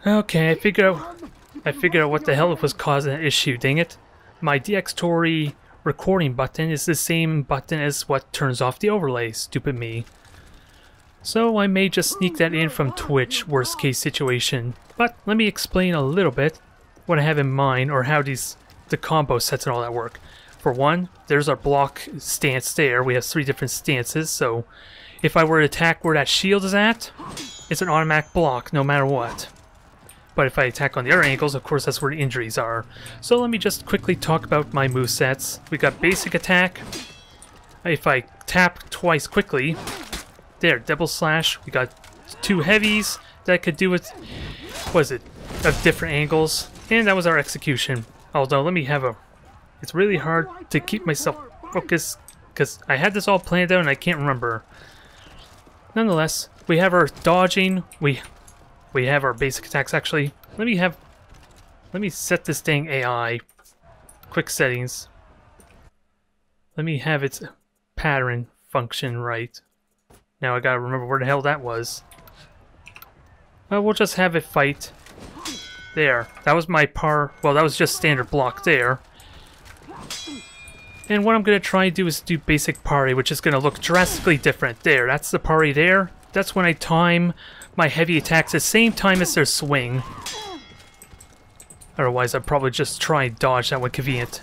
Okay, I figured out what the hell was causing that issue, dang it. My DxTory recording button is the same button as what turns off the overlay, stupid me. So I may just sneak that in from Twitch, worst case situation. But let me explain a little bit what I have in mind, or how the combo sets and all that work. For one, there's our block stance there. We have 3 different stances, so if I were to attack where that shield is at, it's an automatic block no matter what. But if I attack on the other angles, of course that's where the injuries are. So let me just quickly talk about my movesets. We got basic attack. If I tap twice quickly, there, double slash. We got 2 heavies that could do it, was it, of different angles. And that was our execution. Although, let me have a... It's really hard to keep myself focused, because I had this all planned out and I can't remember. Nonetheless, we have our dodging. We have our basic attacks actually. Let me set this dang AI. Quick settings. Let me have its pattern function right. Now I gotta remember where the hell that was. We'll just have it fight. There. That was my well, that was just standard block there. And what I'm gonna try and do is do basic parry, which is gonna look drastically different. There, that's the parry there. That's when I time my heavy attacks at the same time as their swing. Otherwise, I'd probably just try and dodge that one convenient.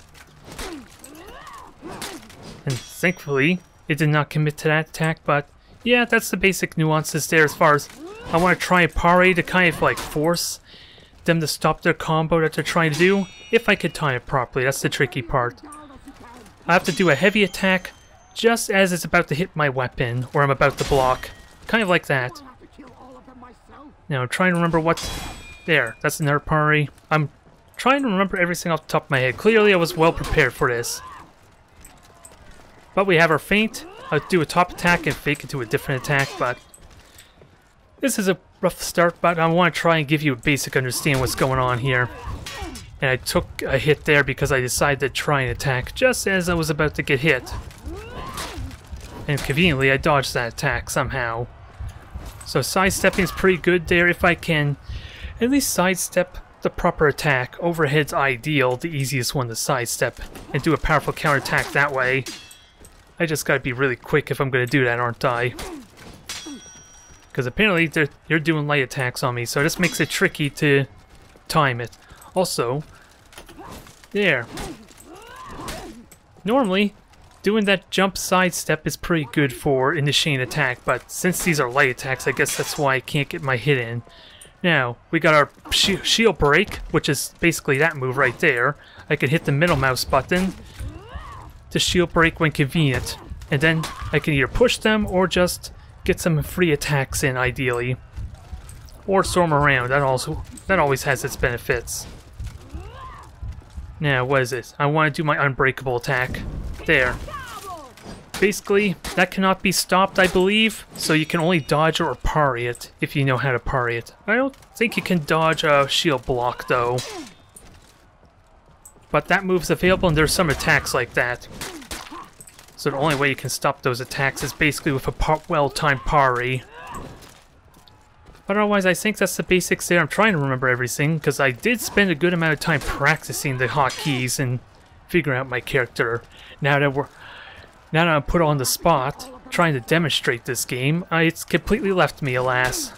And thankfully, it did not commit to that attack, but yeah, that's the basic nuances there as far as I want to try and parry to kind of like force them to stop their combo that they're trying to do. If I could time it properly, that's the tricky part. I have to do a heavy attack just as it's about to hit my weapon, or I'm about to block. Kind of like that. Now, I'm trying to remember what... There, that's another parry. I'm trying to remember everything off the top of my head. Clearly, I was well prepared for this. But we have our feint. I'll do a top attack and fake into a different attack, but... This is a rough start, but I want to try and give you a basic understanding what's going on here. And I took a hit there because I decided to try and attack just as I was about to get hit. And conveniently, I dodged that attack somehow. So sidestepping is pretty good there if I can at least sidestep the proper attack. Overhead's ideal, the easiest one to sidestep, and do a powerful counterattack that way. I just gotta be really quick if I'm gonna do that, aren't I? Because apparently you're doing light attacks on me, so this makes it tricky to time it. Also, there. Normally, doing that jump sidestep is pretty good for initiating attack, but since these are light attacks, I guess that's why I can't get my hit in. Now, we got our shield break, which is basically that move right there. I can hit the middle mouse button to shield break when convenient, and then I can either push them or just get some free attacks in, ideally. Or storm around, that always has its benefits. Now, what is it? I want to do my unbreakable attack. There. Basically, that cannot be stopped, I believe, so you can only dodge or parry it if you know how to parry it. I don't think you can dodge a shield block, though. But that move's available, and there's some attacks like that. So the only way you can stop those attacks is basically with a well-timed parry. But otherwise, I think that's the basics there. I'm trying to remember everything, because I did spend a good amount of time practicing the hotkeys and figuring out my character. Now that I'm put on the spot, trying to demonstrate this game, it's completely left me, alas.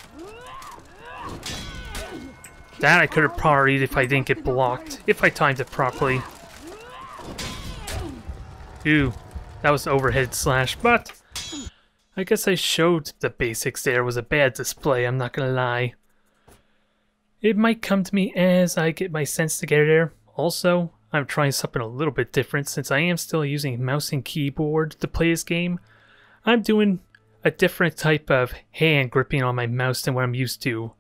That I could have parried if I didn't get blocked, if I timed it properly. Ooh, that was the overhead slash, but I guess I showed the basics there. It was a bad display, I'm not gonna lie. It might come to me as I get my sense together there. Also, I'm trying something a little bit different since I am still using mouse and keyboard to play this game. I'm doing a different type of hand gripping on my mouse than what I'm used to.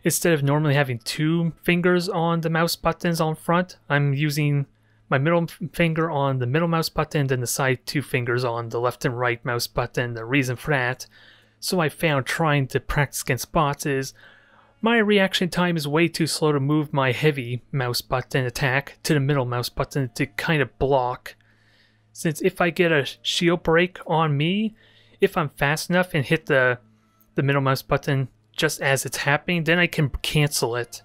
Instead of normally having 2 fingers on the mouse buttons on front, I'm using my middle finger on the middle mouse button, then the side 2 fingers on the left and right mouse button. The reason for that, so I found trying to practice against bots, is my reaction time is way too slow to move my heavy mouse button attack to the middle mouse button to kind of block. Since if I get a shield break on me, if I'm fast enough and hit the middle mouse button just as it's happening, then I can cancel it.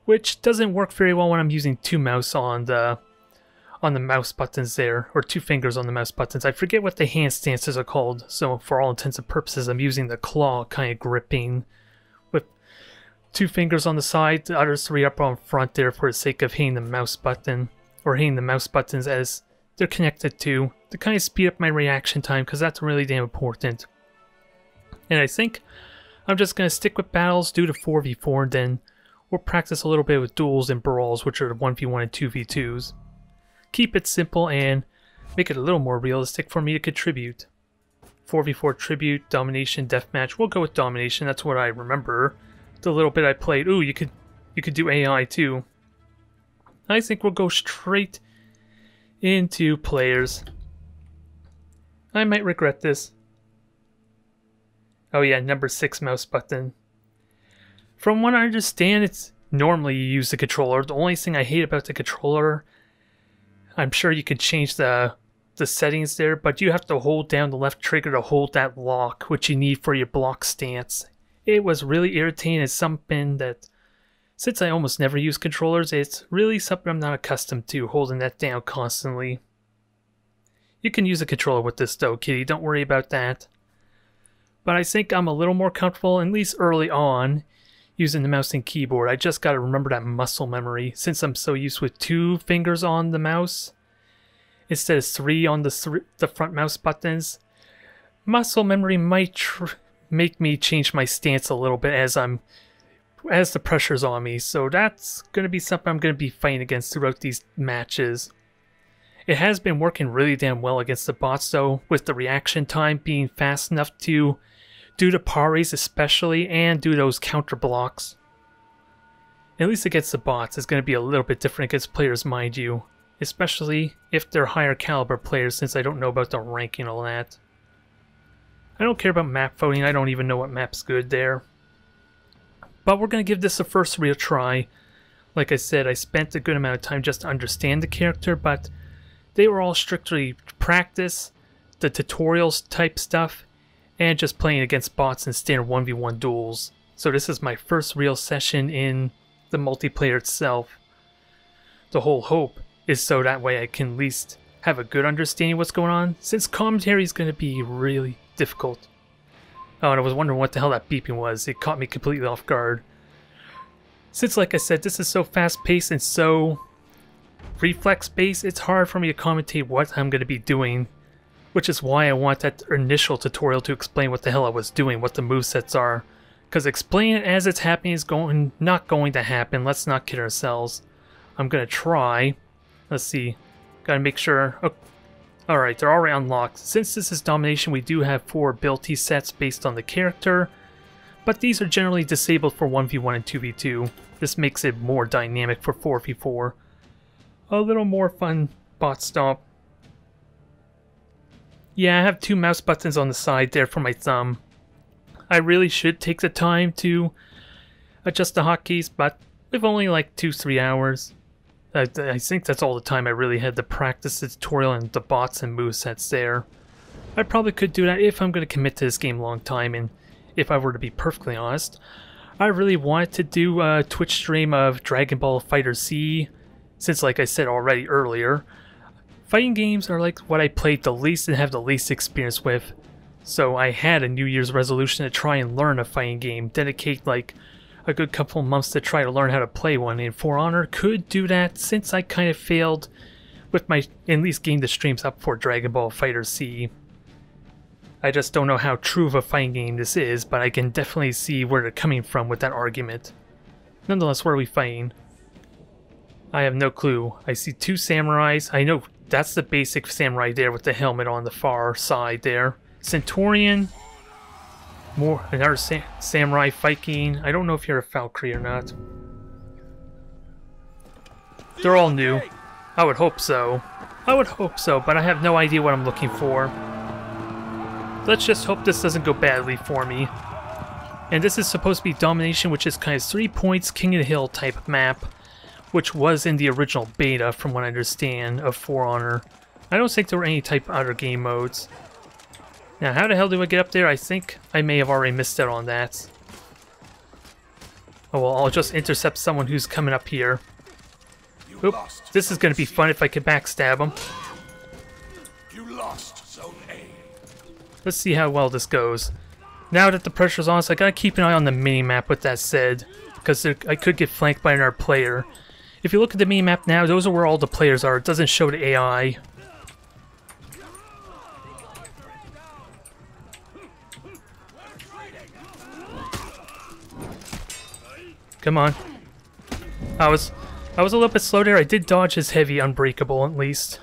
Which doesn't work very well when I'm using two mouse on the mouse buttons there, or two fingers on the mouse buttons. I forget what the hand stances are called, so for all intents and purposes I'm using the claw kind of gripping with two fingers on the side, the other three up on front there for the sake of hitting the mouse button, or hitting the mouse buttons as they're connected to kind of speed up my reaction time, because that's really damn important. And I think I'm just going to stick with battles, do the 4v4, and then we'll practice a little bit with duels and brawls, which are the 1v1 and 2v2s. Keep it simple and make it a little more realistic for me to contribute. 4v4 tribute, domination, deathmatch. We'll go with domination. That's what I remember. The little bit I played. Ooh, you could do AI too. I think we'll go straight into players. I might regret this. Oh yeah, number 6 mouse button. From what I understand, it's normally you use the controller. The only thing I hate about the controller, I'm sure you could change the settings there, but you have to hold down the left trigger to hold that lock, which you need for your block stance. It was really irritating. It's something that, since I almost never use controllers, it's really something I'm not accustomed to, holding that down constantly. You can use a controller with this though, kitty, don't worry about that. But I think I'm a little more comfortable, at least early on, using the mouse and keyboard. I just gotta remember that muscle memory, since I'm so used with 2 fingers on the mouse instead of 3 on the front mouse buttons. Muscle memory might make me change my stance a little bit as the pressure's on me, so that's gonna be something I'm gonna be fighting against throughout these matches. It has been working really damn well against the bots though, with the reaction time being fast enough to do the parries especially, and do those counter blocks. At least against the bots, it's going to be a little bit different against players, mind you. Especially if they're higher caliber players, since I don't know about the ranking and all that. I don't care about map voting, I don't even know what map's good there. But we're going to give this a first real try. Like I said, I spent a good amount of time just to understand the character, but they were all strictly practice, the tutorials type stuff, and just playing against bots in standard 1v1 duels. So this is my first real session in the multiplayer itself. The whole hope is so that way I can at least have a good understanding of what's going on, since commentary is going to be really difficult. Oh, and I was wondering what the hell that beeping was. It caught me completely off guard. Since, like I said, this is so fast-paced and so reflex-based, it's hard for me to commentate what I'm going to be doing. Which is why I want that initial tutorial to explain what the hell I was doing, what the movesets are. Because explaining it as it's happening is not going to happen. Let's not kid ourselves. I'm going to try. Let's see. Gotta make sure. Oh. Alright, they're already unlocked. Since this is domination, we do have 4 ability sets based on the character. But these are generally disabled for 1v1 and 2v2. This makes it more dynamic for 4v4. A little more fun bot stomp. Yeah, I have 2 mouse buttons on the side there for my thumb. I really should take the time to adjust the hotkeys, but we've only like 2-3 hours. I think that's all the time I really had to practice the tutorial and the bots and movesets there. I probably could do that if I'm going to commit to this game a long time, and if I were to be perfectly honest, I really wanted to do a Twitch stream of Dragon Ball FighterZ, since like I said already earlier, fighting games are like what I played the least and have the least experience with. So I had a New Year's resolution to try and learn a fighting game, dedicate like a good couple months to try to learn how to play one, and For Honor could do that since I kind of failed with my at least getting the streams up for Dragon Ball FighterZ. I just don't know how true of a fighting game this is, but I can definitely see where they're coming from with that argument. Nonetheless, where are we fighting? I have no clue. I see 2 samurais. I know that's the basic samurai there with the helmet on the far side there. Centurion. More another samurai Viking. I don't know if you're a Valkyrie or not. They're all new. I would hope so. I would hope so, but I have no idea what I'm looking for. Let's just hope this doesn't go badly for me. And this is supposed to be Domination, which is kind of 3 points, King of the Hill type map, which was in the original beta, from what I understand, of For Honor. I don't think there were any type of other game modes. Now, how the hell do I get up there? I think I may have already missed out on that. Oh well, I'll just intercept someone who's coming up here. Oop, this is gonna be fun if I can backstab him. You lost Zone A. Let's see how well this goes. Now that the pressure's on, so I gotta keep an eye on the mini-map with that said, because I could get flanked by another player. If you look at the mini-map now, those are where all the players are. It doesn't show the AI. Come on. I was a little bit slow there. I did dodge his heavy unbreakable at least.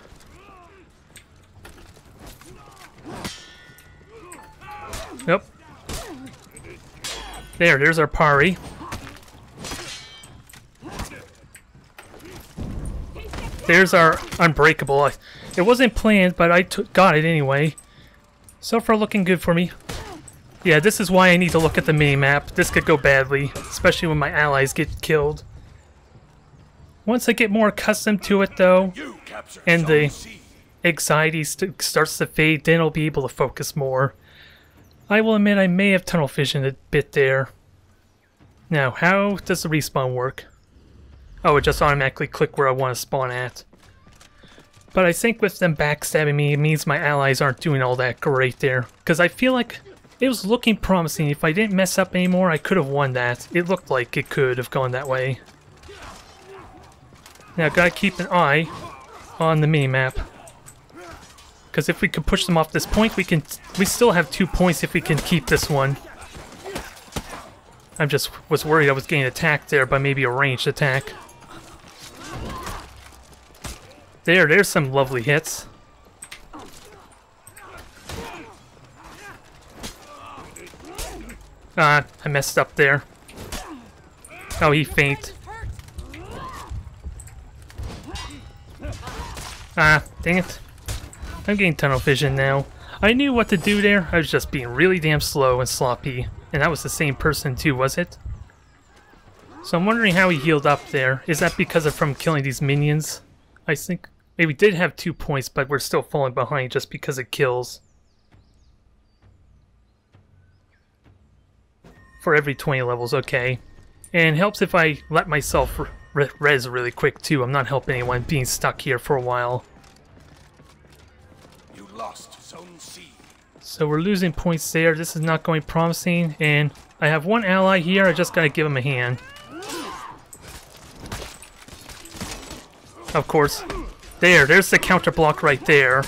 Yep. There's our parry. There's our unbreakable. It wasn't planned, but I got it anyway. So far looking good for me. Yeah, this is why I need to look at the mini-map. This could go badly, especially when my allies get killed. Once I get more accustomed to it though, and the anxiety starts to fade, then I'll be able to focus more. I will admit I may have tunnel vision a bit there. Now, how does the respawn work? Oh, it just automatically click where I want to spawn at. But I think with them backstabbing me, it means my allies aren't doing all that great there. Because I feel like it was looking promising. If I didn't mess up anymore, I could have won that. It looked like it could have gone that way. Now, gotta keep an eye on the minimap. Because if we can push them off this point, we still have 2 points if we can keep this one. I just was worried I was getting attacked there by maybe a ranged attack. There's some lovely hits. I messed up there. Oh, he faint. Dang it. I'm getting tunnel vision now. I knew what to do there, I was just being really damn slow and sloppy. And that was the same person too, was it? So I'm wondering how he healed up there. Is that because of from killing these minions? I think maybe we did have 2 points, but we're still falling behind just because of kills. For every 20 levels, okay. And helps if I let myself res really quick too. I'm not helping anyone being stuck here for a while. You lost Zone C. So we're losing points there. This is not going promising. And I have one ally here. I just gotta give him a hand. Of course. There's the counter block right there.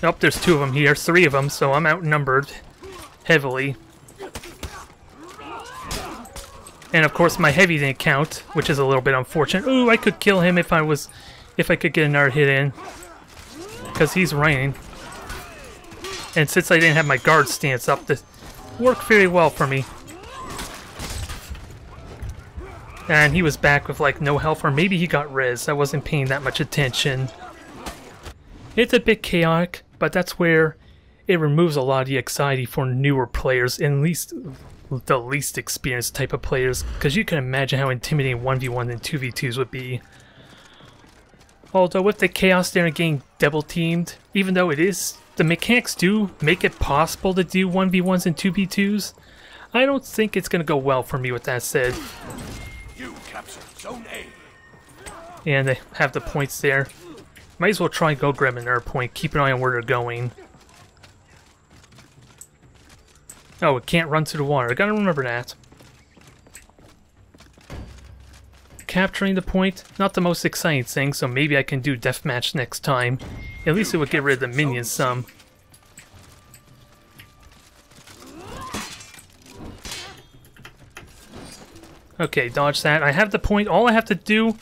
Nope, there's 2 of them here, 3 of them, so I'm outnumbered heavily. And of course my heavy didn't count, which is a little bit unfortunate. Ooh, I could kill him if I could get another hit in. Because he's running. And since I didn't have my guard stance up, this worked very well for me. And he was back with like no health, or maybe he got res. I wasn't paying that much attention. It's a bit chaotic, but that's where it removes a lot of the anxiety for newer players, and at least the least experienced type of players, because you can imagine how intimidating 1v1 and 2v2s would be. Although with the chaos there and getting double teamed, even though the mechanics do make it possible to do 1v1s and 2v2s, I don't think it's going to go well for me with that said. You captured Zone A. And they have the points there. Might as well try and go grab another point, keep an eye on where they're going. Oh, it can't run through the water. I gotta remember that. Capturing the point, not the most exciting thing, so maybe I can do deathmatch next time. At least it would get rid of the minions some. Okay, dodge that. I have the point. All I have to do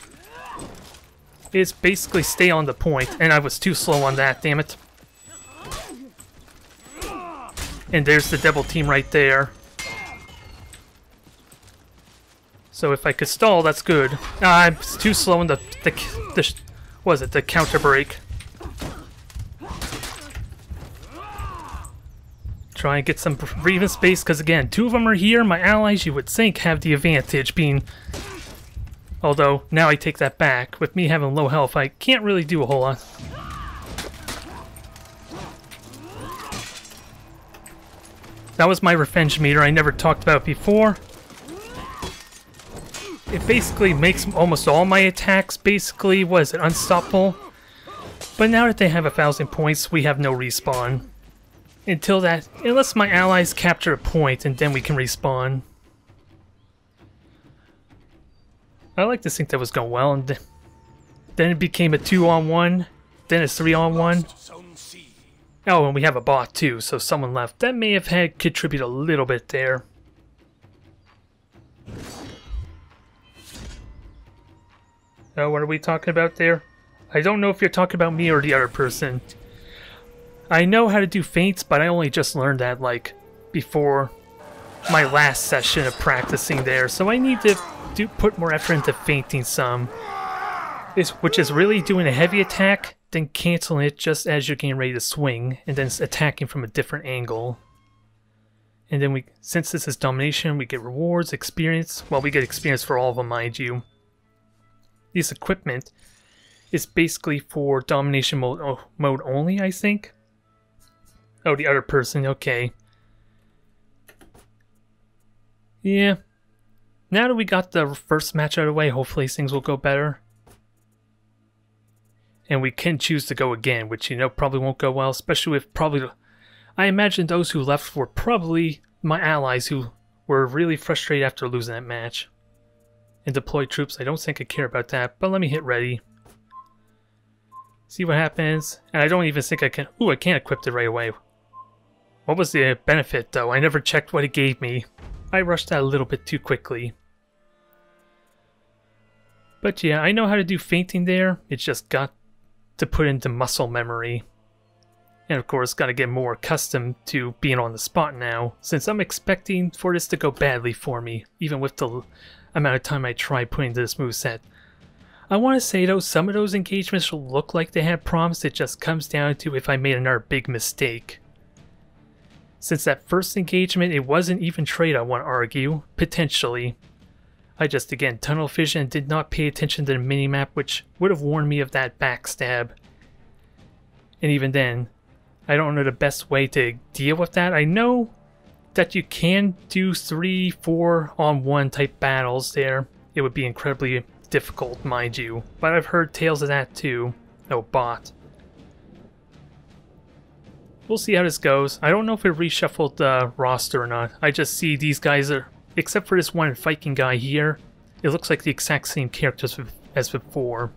is basically stay on the point, and I was too slow on that, damn it. And there's the double team right there. So if I could stall, that's good. I'm too slow in the counter break. Try and get some breathing space, because again, 2 of them are here. My allies, you would think, have the advantage being... Although, now I take that back. With me having low health, I can't really do a whole lot. That was my revenge meter I never talked about before. It basically makes almost all my attacks basically, was it, unstoppable? But now that they have 1,000 points, we have no respawn. Unless my allies capture a point, and then we can respawn. I like to think that was going well, and then it became a 2-on-1, then a 3-on-1. Zone C. Oh, and we have a bot too, so someone left. That may have had contribute a little bit there. Oh, what are we talking about there? I don't know if you're talking about me or the other person. I know how to do feints, but I only just learned that, like, before my last session of practicing there, so I need to put more effort into feinting some. Which is really doing a heavy attack, then canceling it just as you're getting ready to swing, and then attacking from a different angle. And then since this is domination, we get rewards, experience. Well, we get experience for all of them, mind you. This equipment is basically for domination mode only, I think. Oh, the other person, okay. Yeah. Now that we got the first match out of the way, hopefully things will go better. And we can choose to go again, which, you know, probably won't go well, especially if I imagine those who left were probably my allies who were really frustrated after losing that match. And deploy troops, I don't think I care about that, but let me hit ready. See what happens. And I don't even think I can... Ooh, I can't equip it right away. What was the benefit, though? I never checked what it gave me. I rushed that a little bit too quickly. But yeah, I know how to do feinting there. It's just got to put into muscle memory. And of course, got to get more accustomed to being on the spot now, since I'm expecting for this to go badly for me, even with the amount of time I tried putting into this moveset. I want to say though, some of those engagements will look like they had promise, it just comes down to if I made another big mistake. Since that first engagement, it wasn't even trade, I want to argue, potentially. I just, again, tunnel vision and did not pay attention to the minimap, which would have warned me of that backstab. And even then, I don't know the best way to deal with that. I know that you can do 3, 4 on 1 type battles there. It would be incredibly difficult, mind you. But I've heard tales of that too. Oh, bot. We'll see how this goes. I don't know if it reshuffled the roster or not. I just see these guys are... Except for this one Viking guy here, it looks like the exact same characters as before.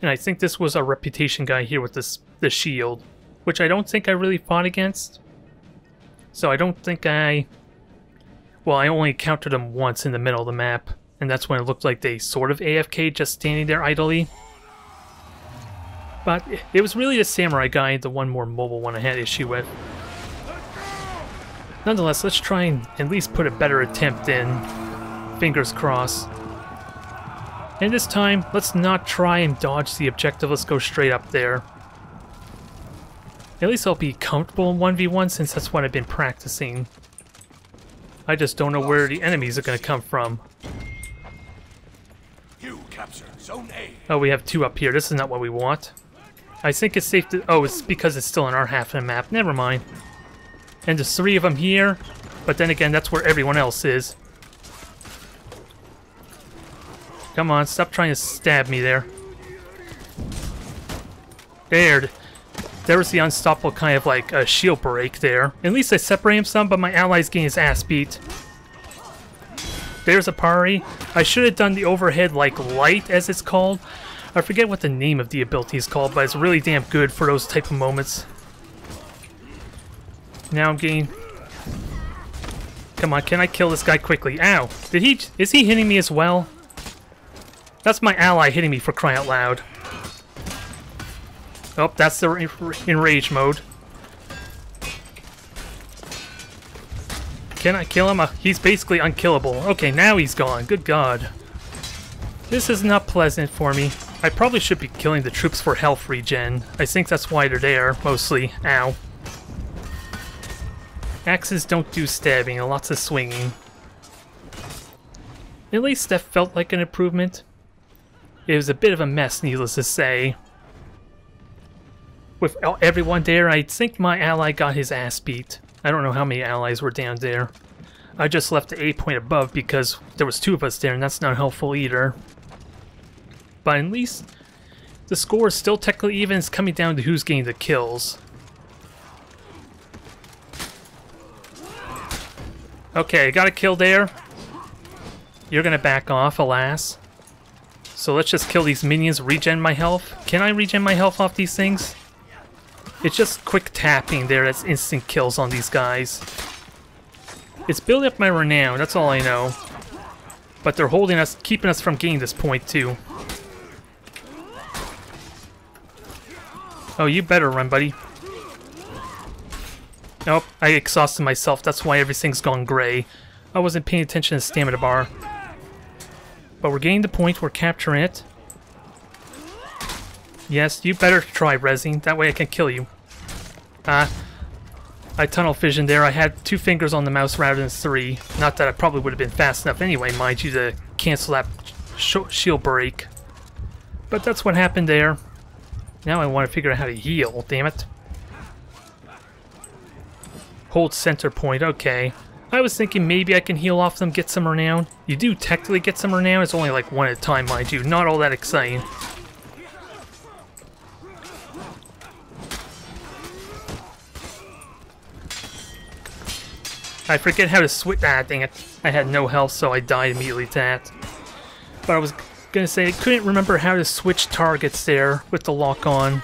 And I think this was our reputation guy here with the shield, which I don't think I really fought against. So I don't think I... Well, I only encountered them once in the middle of the map, and that's when it looked like they sort of AFK'd, just standing there idly. But it was really the samurai guy, the one more mobile one I had issue with. Nonetheless, let's try and at least put a better attempt in. Fingers crossed. And this time, let's not try and dodge the objective, let's go straight up there. At least I'll be comfortable in 1v1 since that's what I've been practicing. I just don't know where the enemies are going to come from. You capture Zone A. Oh, we have 2 up here. This is not what we want. I think it's safe to... Oh, it's because it's still in our half of the map. Never mind. And there's 3 of them here, but then again, that's where everyone else is. Come on, stop trying to stab me there. There was the unstoppable kind of like a shield break there. At least I separate him some, but my ally's getting his ass beat. There's a parry. I should have done the overhead like light, as it's called. I forget what the name of the ability is called, but it's really damn good for those type of moments. Now I'm getting... Come on, can I kill this guy quickly? Ow! Is he hitting me as well? That's my ally hitting me, for crying out loud. Oh, that's the enrage mode. Can I kill him? He's basically unkillable. Okay, now he's gone. Good God. This is not pleasant for me. I probably should be killing the troops for health regen. I think that's why they're there, mostly. Ow. Axes don't do stabbing, and lots of swinging. At least that felt like an improvement. It was a bit of a mess, needless to say. With everyone there, I think my ally got his ass beat. I don't know how many allies were down there. I just left the A point above because there was 2 of us there, and that's not helpful either. But at least the score is still technically even. It's coming down to who's getting the kills. Okay, I got a kill there. You're gonna back off, alas. So let's just kill these minions, regen my health. Can I regen my health off these things? It's just quick tapping there, that's instant kills on these guys. It's building up my renown, that's all I know. But they're holding us, keeping us from getting this point too. Oh, you better run, buddy. Nope, I exhausted myself, that's why everything's gone gray. I wasn't paying attention to the stamina bar. But we're getting the point, we're capturing it. Yes, you better try rezzing, that way I can kill you. I tunnel vision there. I had 2 fingers on the mouse rather than 3. Not that I probably would have been fast enough anyway, mind you, to cancel that shield break. But that's what happened there. Now I want to figure out how to heal, damn it. Hold center point, okay. I was thinking maybe I can heal off them, get some renown. You do technically get some renown, it's only like 1 at a time, mind you. Not all that exciting. I forget how to switch. Ah, dang it. I had no health, so I died immediately to that. But I was gonna say, I couldn't remember how to switch targets there with the lock-on.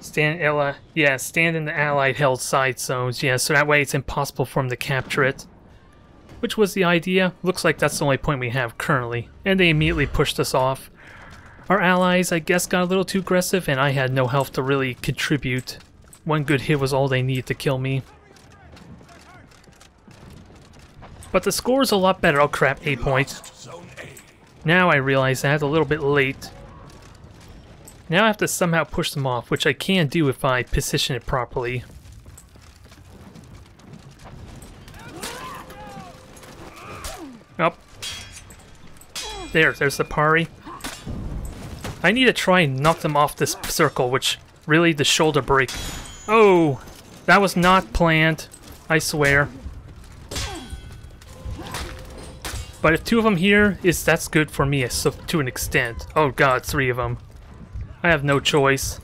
Stand in the allied held side zones. Yeah, so that way it's impossible for them to capture it. Which was the idea. Looks like that's the only point we have currently. And they immediately pushed us off. Our allies, I guess, got a little too aggressive, and I had no health to really contribute. 1 good hit was all they needed to kill me. But the score is a lot better. Oh crap, 8 points. Now I realize that, a little bit late. Now I have to somehow push them off, which I can do if I position it properly. Oh. There's the parry. I need to try and knock them off this circle, which really the shoulder break. Oh, that was not planned, I swear. But if 2 of them here, that's good for me so, to an extent. Oh god, 3 of them. I have no choice.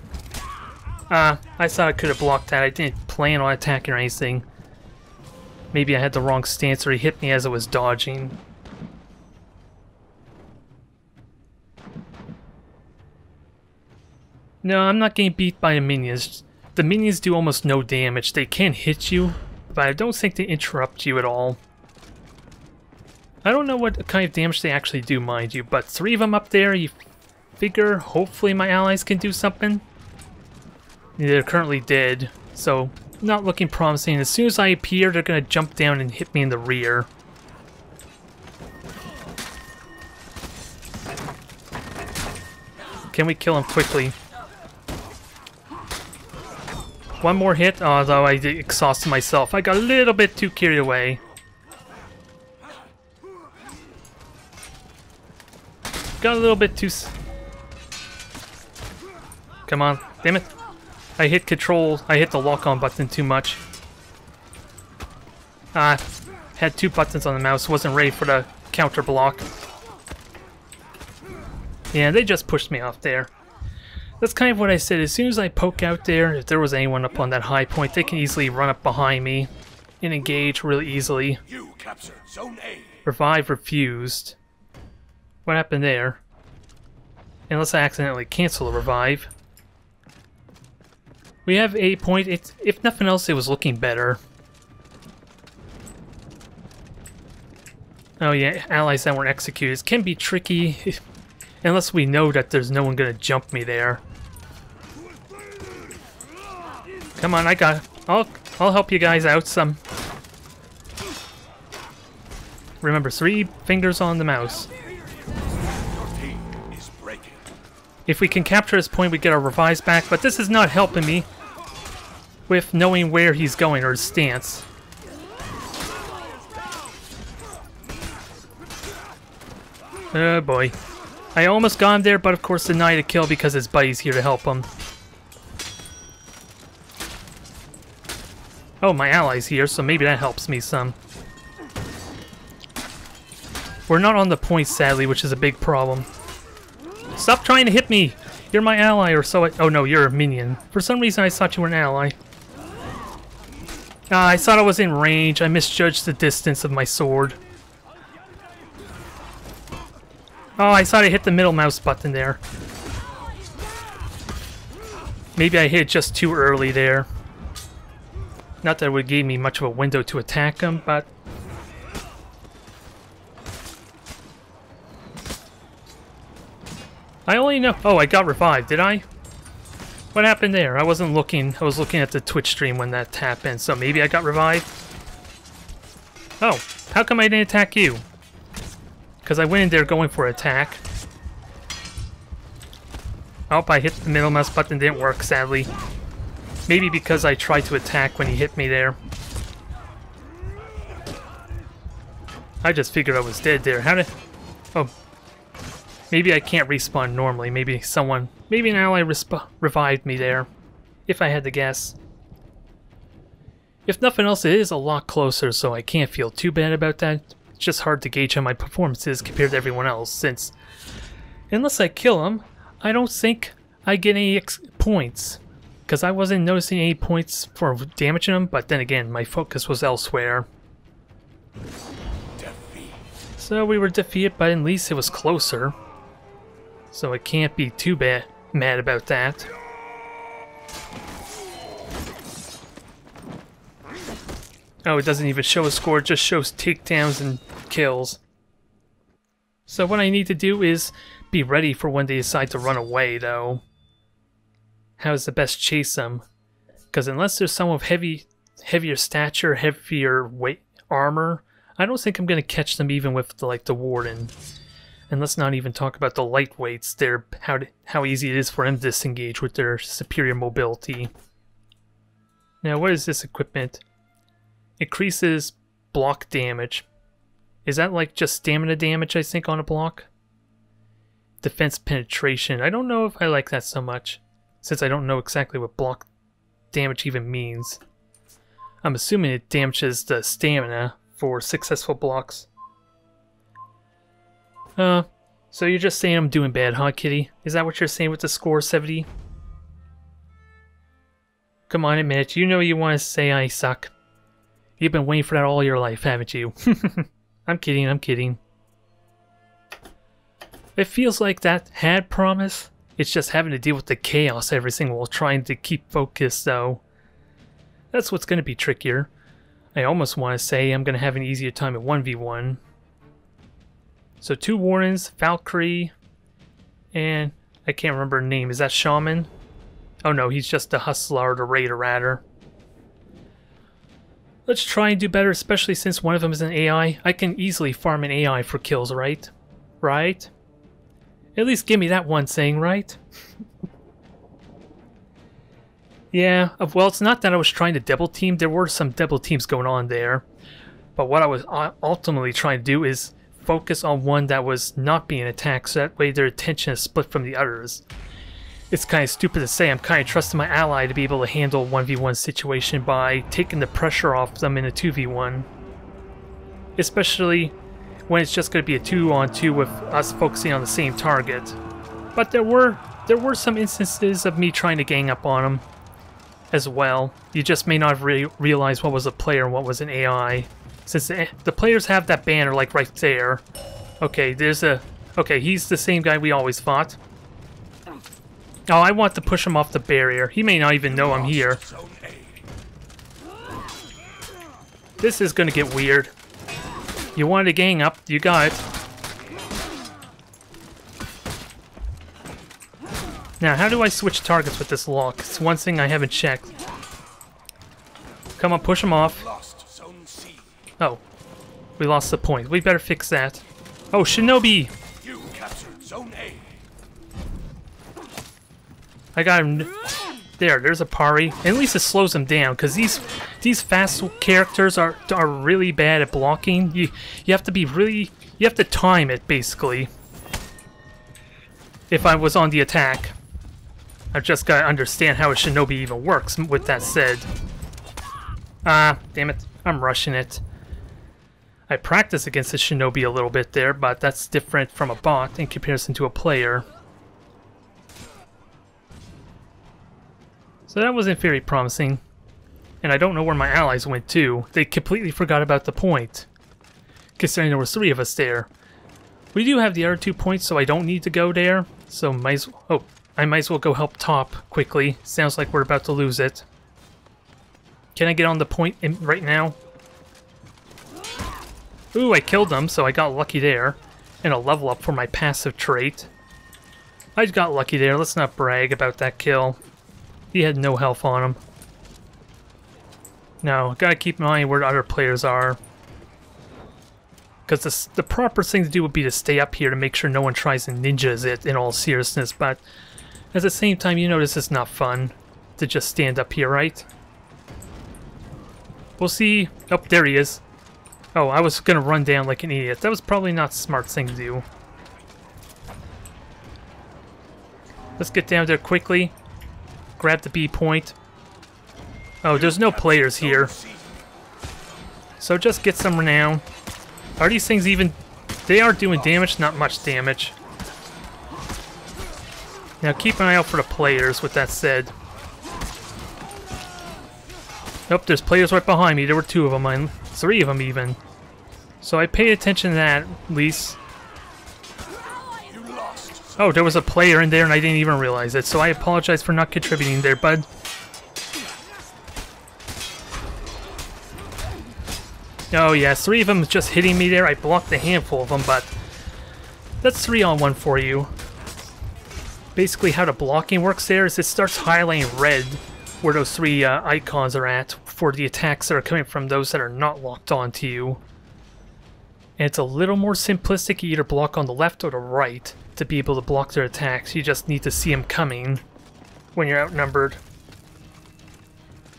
I thought I could have blocked that. I didn't plan on attacking or anything. Maybe I had the wrong stance or he hit me as I was dodging. No, I'm not getting beat by the minions. The minions do almost no damage. They can hit you, but I don't think they interrupt you at all. I don't know what kind of damage they actually do, mind you, but 3 of them up there, you figure hopefully my allies can do something. They're currently dead, so not looking promising. As soon as I appear, they're going to jump down and hit me in the rear. Can we kill him quickly? 1 more hit, although I exhausted myself. I got a little bit too carried away. Got a little bit too... Come on, damn it. I hit control, I hit the lock-on button too much. Had 2 buttons on the mouse, wasn't ready for the counter block. Yeah, they just pushed me off there. That's kind of what I said. As soon as I poke out there, if there was anyone up on that high point, they can easily run up behind me and engage really easily. You capture Zone A. Revive refused. What happened there? Unless I accidentally cancel a revive. We have 8 point. If nothing else, it was looking better. Oh yeah, allies that weren't executed can be tricky. Unless we know that there's no one gonna jump me there. Come on, I got it. I'll help you guys out some. Remember, 3 fingers on the mouse. Your team is breaking. If we can capture this point, we get our revives back, but this is not helping me with knowing where he's going or his stance. Oh boy. I almost got him there, but of course denied a kill because his buddy's here to help him. Oh, my ally's here, so maybe that helps me some. We're not on the point, sadly, which is a big problem. Stop trying to hit me! You're my ally, or so I... Oh no, you're a minion. For some reason I thought you were an ally. Ah, I thought I was in range. I misjudged the distance of my sword. Oh, I thought I hit the middle mouse button there. Maybe I hit it just too early there. Not that it would give me much of a window to attack him, but... I only know... Oh, I got revived, did I? What happened there? I wasn't looking. I was looking at the Twitch stream when that happened, so maybe I got revived? Oh, how come I didn't attack you? Because I went in there going for an attack. Oh, I hit the middle mouse button, didn't work, sadly. Maybe because I tried to attack when he hit me there. I just figured I was dead there. How did... Oh. Maybe I can't respawn normally. Maybe an ally revived me there. If I had to guess. If nothing else, it is a lot closer, so I can't feel too bad about that. It's just hard to gauge how my performance is compared to everyone else, since... Unless I kill him, I don't think I get any points. Because I wasn't noticing any points for damaging him, but then again, my focus was elsewhere. Defeat. So we were defeated, but at least it was closer. So I can't be too mad about that. Oh, it doesn't even show a score, it just shows takedowns and kills. So what I need to do is be ready for when they decide to run away, though. How's the best chase them? Because unless there's someone with heavier stature, heavier weight armor, I don't think I'm going to catch them even with the Warden. And let's not even talk about the lightweights, how easy it is for them to disengage with their superior mobility. Now, what is this equipment? Increases block damage. Is that like just stamina damage, I think, on a block? Defense penetration. I don't know if I like that so much, since I don't know exactly what block damage even means. I'm assuming it damages the stamina for successful blocks. So you're just saying I'm doing bad, huh, Kitty? Is that what you're saying with the score, 70? Come on, admit it. You know you want to say I suck. You've been waiting for that all your life, haven't you? I'm kidding, I'm kidding. It feels like that had promise. It's just having to deal with the chaos every single while trying to keep focus, though. That's what's going to be trickier. I almost want to say I'm going to have an easier time at 1v1. So 2 Wardens, Valkyrie, and I can't remember her name. Is that Shaman? Oh no, he's just the Hustler or the Raider rather. Let's try and do better, especially since one of them is an AI. I can easily farm an AI for kills, right? Right? At least give me that one saying, right? Yeah, well, it's not that I was trying to double team. There were some double teams going on there. But what I was ultimately trying to do is focus on one that was not being attacked, so that way their attention is split from the others. It's kind of stupid to say. I'm kind of trusting my ally to be able to handle 1v1 situation by taking the pressure off them in a 2v1. Especially when it's just going to be a 2-on-2 with us focusing on the same target. But there were some instances of me trying to gang up on them as well. You just may not realize what was a player and what was an AI. Since the players have that banner like right there. Okay, okay, he's the same guy we always fought. Oh, I want to push him off the barrier. He may not even know I'm here. This is gonna get weird. You wanted to gang up, you got it. Now, how do I switch targets with this lock? It's one thing I haven't checked. Come on, push him off. Oh, we lost the point. We better fix that. Oh, Shinobi! You captured Zone A. I got him. There's a parry. At least it slows him down, because these fast characters are really bad at blocking. You have to be really... You have to time it, basically. If I was on the attack. I've just got to understand how a Shinobi even works, with that said. Ah, damn it. I'm rushing it. I practice against the shinobi a little bit there, but that's different from a bot in comparison to a player. So that wasn't very promising. And I don't know where my allies went to. They completely forgot about the point, considering there were 3 of us there. We do have the other 2 points, so I don't need to go there. So I might as well go help top quickly. Sounds like we're about to lose it. Can I get on the point right now? Ooh, I killed them, so I got lucky there. And a level up for my passive trait. I got lucky there. Let's not brag about that kill. He had no health on him. No, gotta keep in mind where other players are. Because the proper thing to do would be to stay up here to make sure no one tries and ninjas it in all seriousness, but at the same time, you know this is not fun to just stand up here, right? We'll see. Oh, there he is. Oh, I was gonna run down like an idiot. That was probably not a smart thing to do. Let's get down there quickly. Grab the B point. Oh, there's no players here. So just get some renown. Are these things even... They are doing damage, not much damage. Now keep an eye out for the players, with that said. Nope, there's players right behind me. There were 2 of them, 3 of them even. So I paid attention to that, at least. Oh, there was a player in there and I didn't even realize it, so I apologize for not contributing there, bud. Oh yeah, 3 of them just hitting me there. I blocked a handful of them, but that's 3-on-1 for you. Basically how the blocking works there is it starts highlighting red where those 3 icons are at for the attacks that are coming from those that are not locked onto you. And it's a little more simplistic. You either block on the left or the right to be able to block their attacks. You just need to see them coming when you're outnumbered.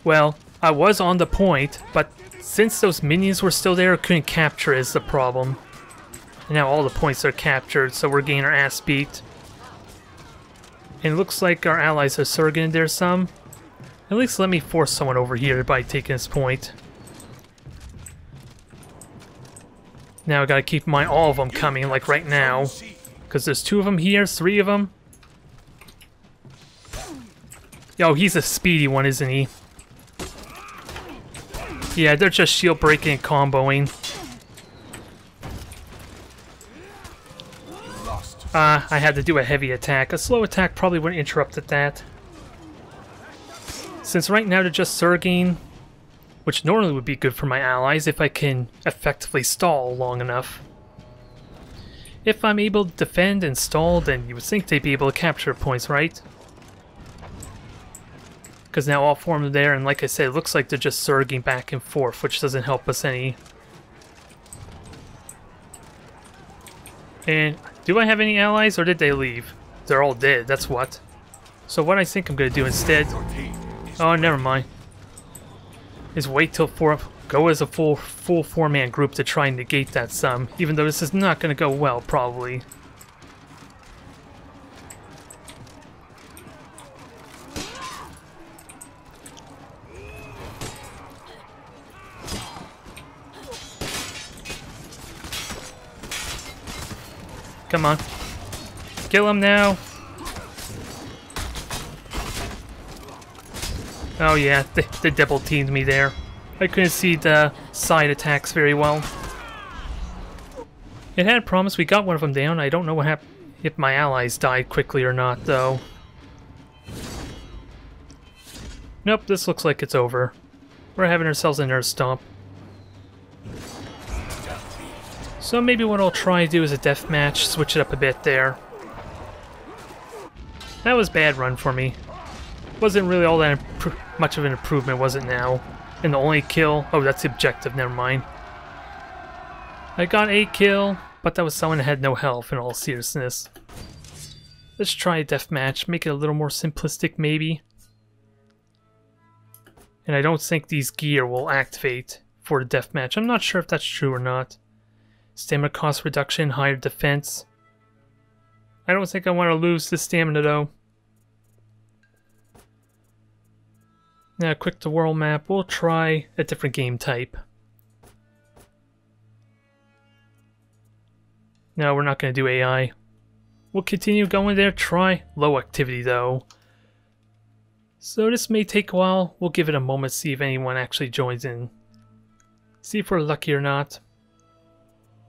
Well, I was on the point, but since those minions were still there, I couldn't capture is the problem. And now all the points are captured, so we're getting our ass beat. And it looks like our allies are surging there some. At least let me force someone over here by taking this point. Now I gotta keep in mind all of them coming, like right now. Because there's 2 of them here, 3 of them. Yo, he's a speedy one, isn't he? Yeah, they're just shield breaking and comboing. I had to do a heavy attack. A slow attack probably wouldn't interrupt at that. Since right now they're just surging, which normally would be good for my allies if I can effectively stall long enough. If I'm able to defend and stall, then you would think they'd be able to capture points, right? Because now all 4 of them are there, and like I said, it looks like they're just surging back and forth, which doesn't help us any. And do I have any allies, or did they leave? They're all dead, that's what. So what I think I'm going to do instead... Oh, never mind. Is wait till go as a full 4-man group to try and negate that sum, even though this is not going to go well, probably. Come on. Kill him now. Oh yeah, they double teamed me there. I couldn't see the side attacks very well. It had promised we got one of them down. I don't know what happened, if my allies died quickly or not, though. Nope, this looks like it's over. We're having ourselves a nerd stomp. So maybe what I'll try to do is a death match, switch it up a bit there. That was a bad run for me. Wasn't really all that much of an improvement, was it now? And the only kill... Oh, that's the objective, never mind. I got a kill, but that was someone that had no health in all seriousness. Let's try a deathmatch, make it a little more simplistic maybe. And I don't think these gear will activate for the deathmatch. I'm not sure if that's true or not. Stamina cost reduction, higher defense. I don't think I want to lose the stamina though. Now, quick to world map, we'll try a different game type. No, we're not going to do AI. We'll continue going there, try low activity though. So this may take a while, we'll give it a moment, see if anyone actually joins in. See if we're lucky or not.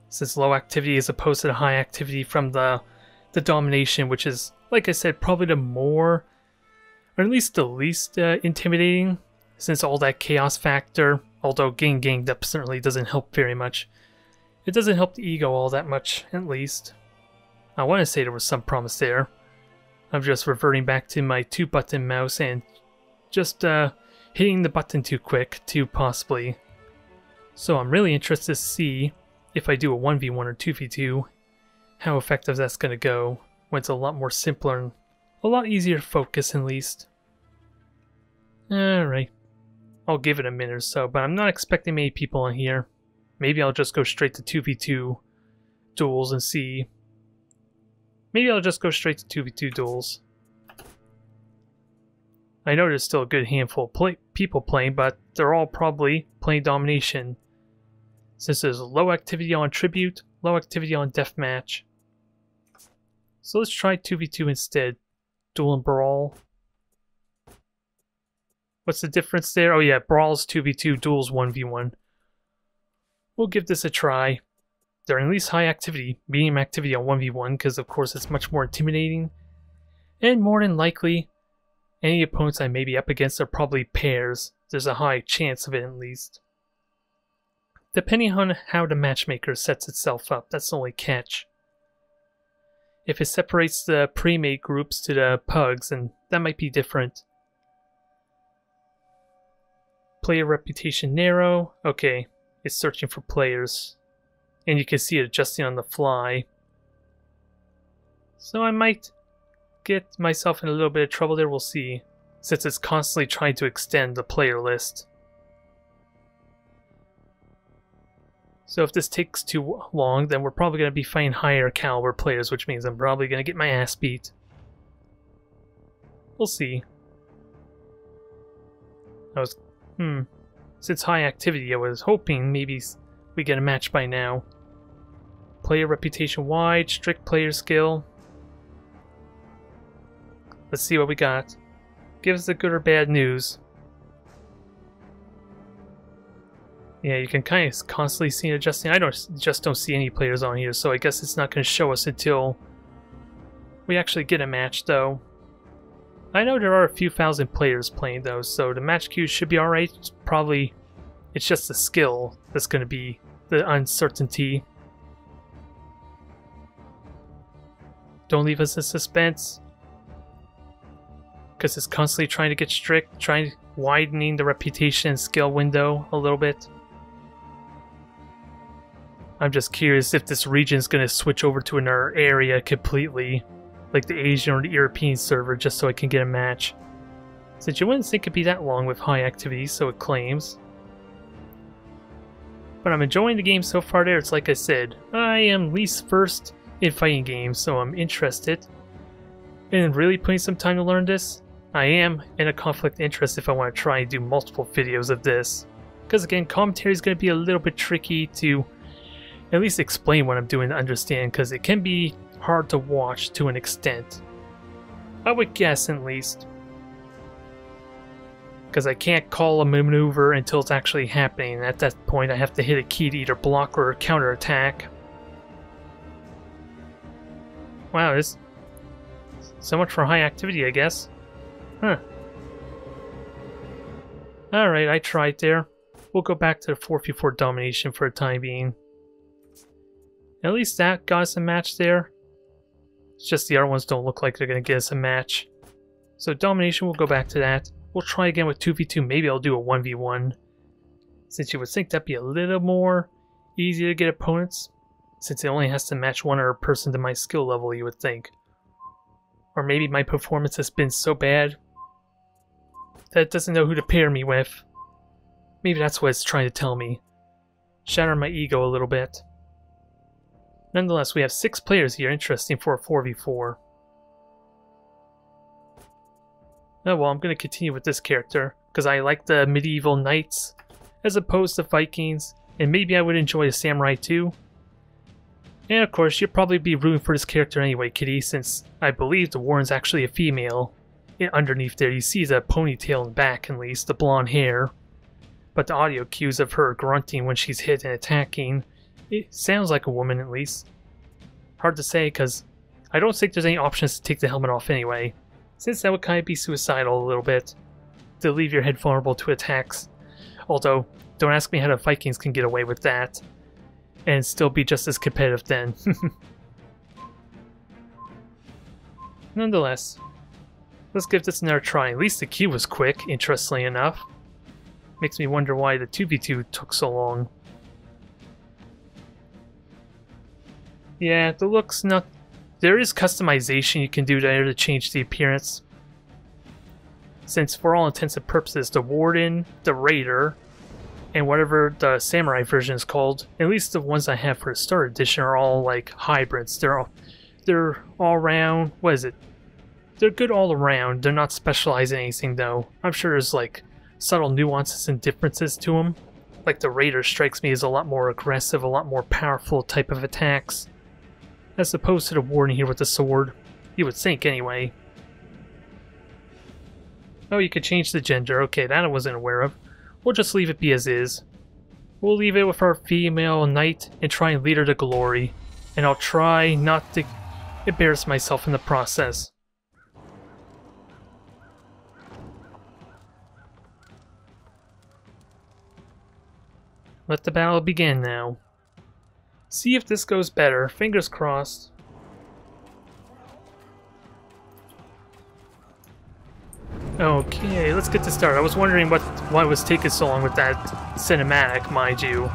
Since low activity is opposed to the high activity from the domination, which is, like I said, probably the more, or at least the least intimidating, since all that chaos factor, although getting ganged up certainly doesn't help very much. It doesn't help the ego all that much, at least. I want to say there was some promise there. I'm just reverting back to my 2-button mouse and just hitting the button too quick, too possibly. So I'm really interested to see if I do a 1v1 or 2v2, how effective that's going to go when it's a lot more simpler and a lot easier to focus at least. Alright, I'll give it a minute or so, but I'm not expecting many people on here. Maybe I'll just go straight to 2v2 duels and see. Maybe I'll just go straight to 2v2 duels. I know there's still a good handful of people playing, but they're all probably playing domination. Since there's low activity on tribute, low activity on deathmatch. So let's try 2v2 instead. Duel and brawl. What's the difference there? Oh yeah, brawl's 2v2, duel's 1v1. We'll give this a try. They're at least high activity, medium activity on 1v1, because of course it's much more intimidating. And more than likely, any opponents I may be up against are probably pairs. There's a high chance of it at least. Depending on how the matchmaker sets itself up, that's the only catch. If it separates the pre-made groups to the pugs, then that might be different. Player reputation narrow. Okay, it's searching for players. And you can see it adjusting on the fly. So I might get myself in a little bit of trouble there, we'll see. Since it's constantly trying to extend the player list. So if this takes too long, then we're probably going to be fighting higher caliber players, which means I'm probably going to get my ass beat. We'll see. Since high activity, I was hoping maybe we get a match by now. Player reputation wide, strict player skill. Let's see what we got. Give us the good or bad news. Yeah, you can kind of constantly see it adjusting. I just don't see any players on here, so I guess it's not going to show us until we actually get a match, though. I know there are a few thousand players playing, though, so the match queue should be alright. It's just the skill that's going to be the uncertainty. Don't leave us in suspense. Because it's constantly trying to get strict, widening the reputation and skill window a little bit. I'm just curious if this region is going to switch over to another area completely, like the Asian or the European server, just so I can get a match. Since you wouldn't think it'd be that long with high activity, so it claims. But I'm enjoying the game so far there. It's like I said, I am least first in fighting games, so I'm interested in really putting some time to learn this. I am in a conflict of interest if I want to try and do multiple videos of this. Because again, commentary is going to be a little bit tricky to at least explain what I'm doing to understand, because it can be hard to watch to an extent. I would guess, at least. Because I can't call a maneuver until it's actually happening, and at that point I have to hit a key to either block or counterattack. Wow, this so much for high activity, I guess. Huh. Alright, I tried there. We'll go back to the 4v4 domination for the time being. At least that got us a match there. It's just the other ones don't look like they're going to get us a match. So domination, we'll go back to that. We'll try again with 2v2. Maybe I'll do a 1v1. Since you would think that'd be a little more easier to get opponents. Since it only has to match one other person to my skill level, you would think. Or maybe my performance has been so bad that it doesn't know who to pair me with. Maybe that's what it's trying to tell me. Shatter my ego a little bit. Nonetheless, we have 6 players here, interesting for a 4v4. Oh well, I'm going to continue with this character, because I like the medieval knights as opposed to Vikings, and maybe I would enjoy a samurai too. And of course, you'll probably be rooting for this character anyway, Kitty, since I believe the Warren's actually a female. And underneath there, you see the ponytail in the back, at least, the blonde hair. But the audio cues of her grunting when she's hit and attacking, it sounds like a woman at least. Hard to say, because I don't think there's any options to take the helmet off anyway, since that would kind of be suicidal a little bit, to leave your head vulnerable to attacks. Although, don't ask me how the Vikings can get away with that, and still be just as competitive then. Nonetheless, let's give this another try. At least the queue was quick, interestingly enough. Makes me wonder why the 2v2 took so long. Yeah, the look's not... There is customization you can do there to change the appearance. Since for all intents and purposes, the Warden, the Raider, and whatever the Samurai version is called, at least the ones I have for the Start Edition, are all like hybrids. They're all around, what is it? They're good all around. They're not specialized in anything though. I'm sure there's like subtle nuances and differences to them. Like the Raider strikes me as a lot more aggressive, a lot more powerful type of attacks, as opposed to the Warden here with the sword. You would think anyway. Oh, you could change the gender. Okay, that I wasn't aware of. We'll just leave it be as is. We'll leave it with our female knight and try and lead her to glory. And I'll try not to embarrass myself in the process. Let the battle begin now. See if this goes better. Fingers crossed. Okay, let's get to start. I was wondering why it was taking so long with that cinematic, mind you.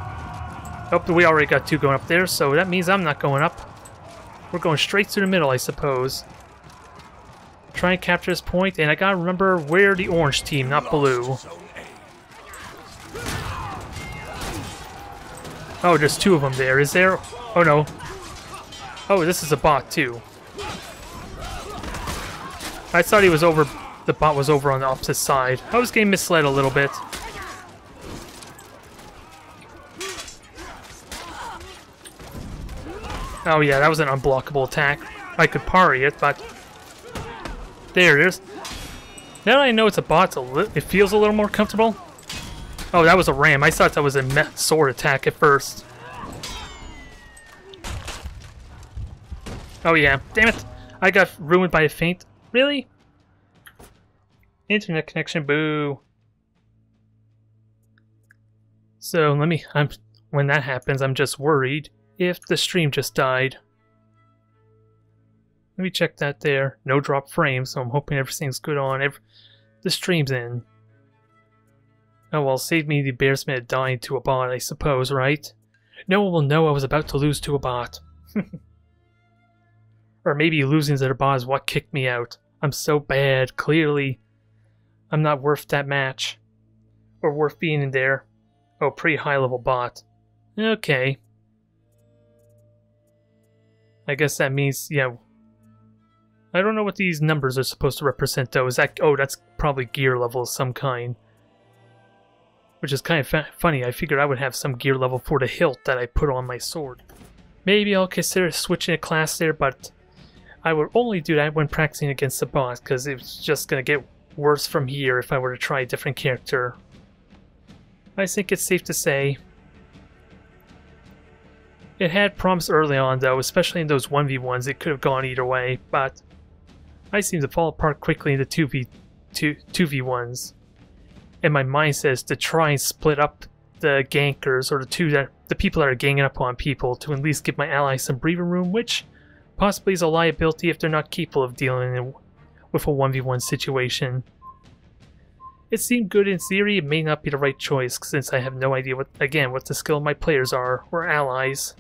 Oh, we already got two going up there, so that means I'm not going up. We're going straight through the middle, I suppose. Try and capture this point, and I gotta remember we're the orange team, not blue. Oh, there's two of them there, is there? Oh no. Oh, this is a bot too. I thought he was over... The bot was over on the opposite side. I was getting misled a little bit. Oh yeah, that was an unblockable attack. I could parry it, but... There it is. Now that I know it's a bot, it feels a little more comfortable. Oh, that was a ram. I thought that was a sword attack at first. Oh yeah, damn it. I got ruined by a feint. Really? Internet connection, boo. So when that happens, I'm just worried if the stream just died. Let me check that there. No drop frames, so I'm hoping everything's good on. The stream's in. Oh well, save me the embarrassment of dying to a bot, I suppose, right? No one will know I was about to lose to a bot. Or maybe losing to the bot is what kicked me out. I'm so bad, clearly. I'm not worth that match. Or worth being in there. Oh, pretty high level bot. Okay. I guess that means, yeah. I don't know what these numbers are supposed to represent though. Is that, oh, that's probably gear level of some kind. Which is kind of funny. I figured I would have some gear level for the hilt that I put on my sword. Maybe I'll consider switching a class there, but I would only do that when practicing against the boss, because it's just going to get worse from here if I were to try a different character. I think it's safe to say. It had promise early on though, especially in those 1v1s, it could have gone either way, but I seem to fall apart quickly into 2v1s. And my mind says to try and split up the gankers, or the people that are ganging up on people, to at least give my allies some breathing room, which possibly is a liability if they're not capable of dealing with a 1v1 situation. It seemed good in theory. It may not be the right choice, since I have no idea what the skill of my players are, or allies.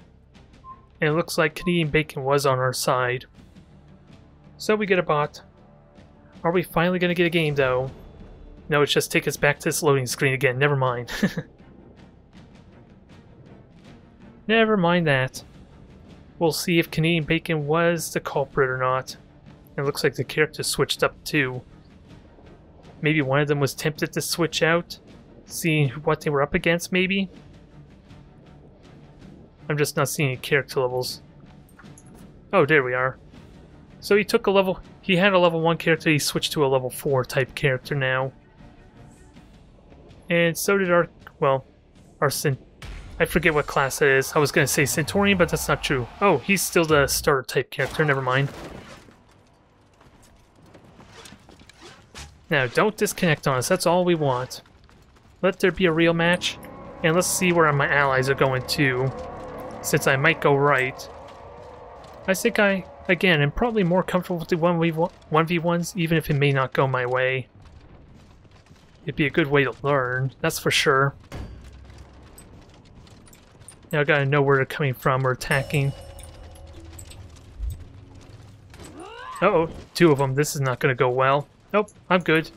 And it looks like Canadian Bacon was on our side. So we get a bot. Are we finally going to get a game though? No, it's just take us back to this loading screen again. Never mind. Never mind that. We'll see if Canadian Bacon was the culprit or not. It looks like the character switched up too. Maybe one of them was tempted to switch out, seeing what they were up against, maybe? I'm just not seeing any character levels. Oh, there we are. So he took a level... He had a level 1 character, he switched to a level 4 type character now. And so did our... Well, our I forget what class it is. I was going to say Centurion, but that's not true. Oh, he's still the starter type character, never mind. Now, don't disconnect on us, that's all we want. Let there be a real match, and let's see where my allies are going to, since I might go right. I think I, again, am probably more comfortable with the 1v1s, even if it may not go my way. It'd be a good way to learn, that's for sure. Now I gotta know where they're coming from or attacking. Uh-oh, 2 of them. This is not gonna go well. Nope, I'm good.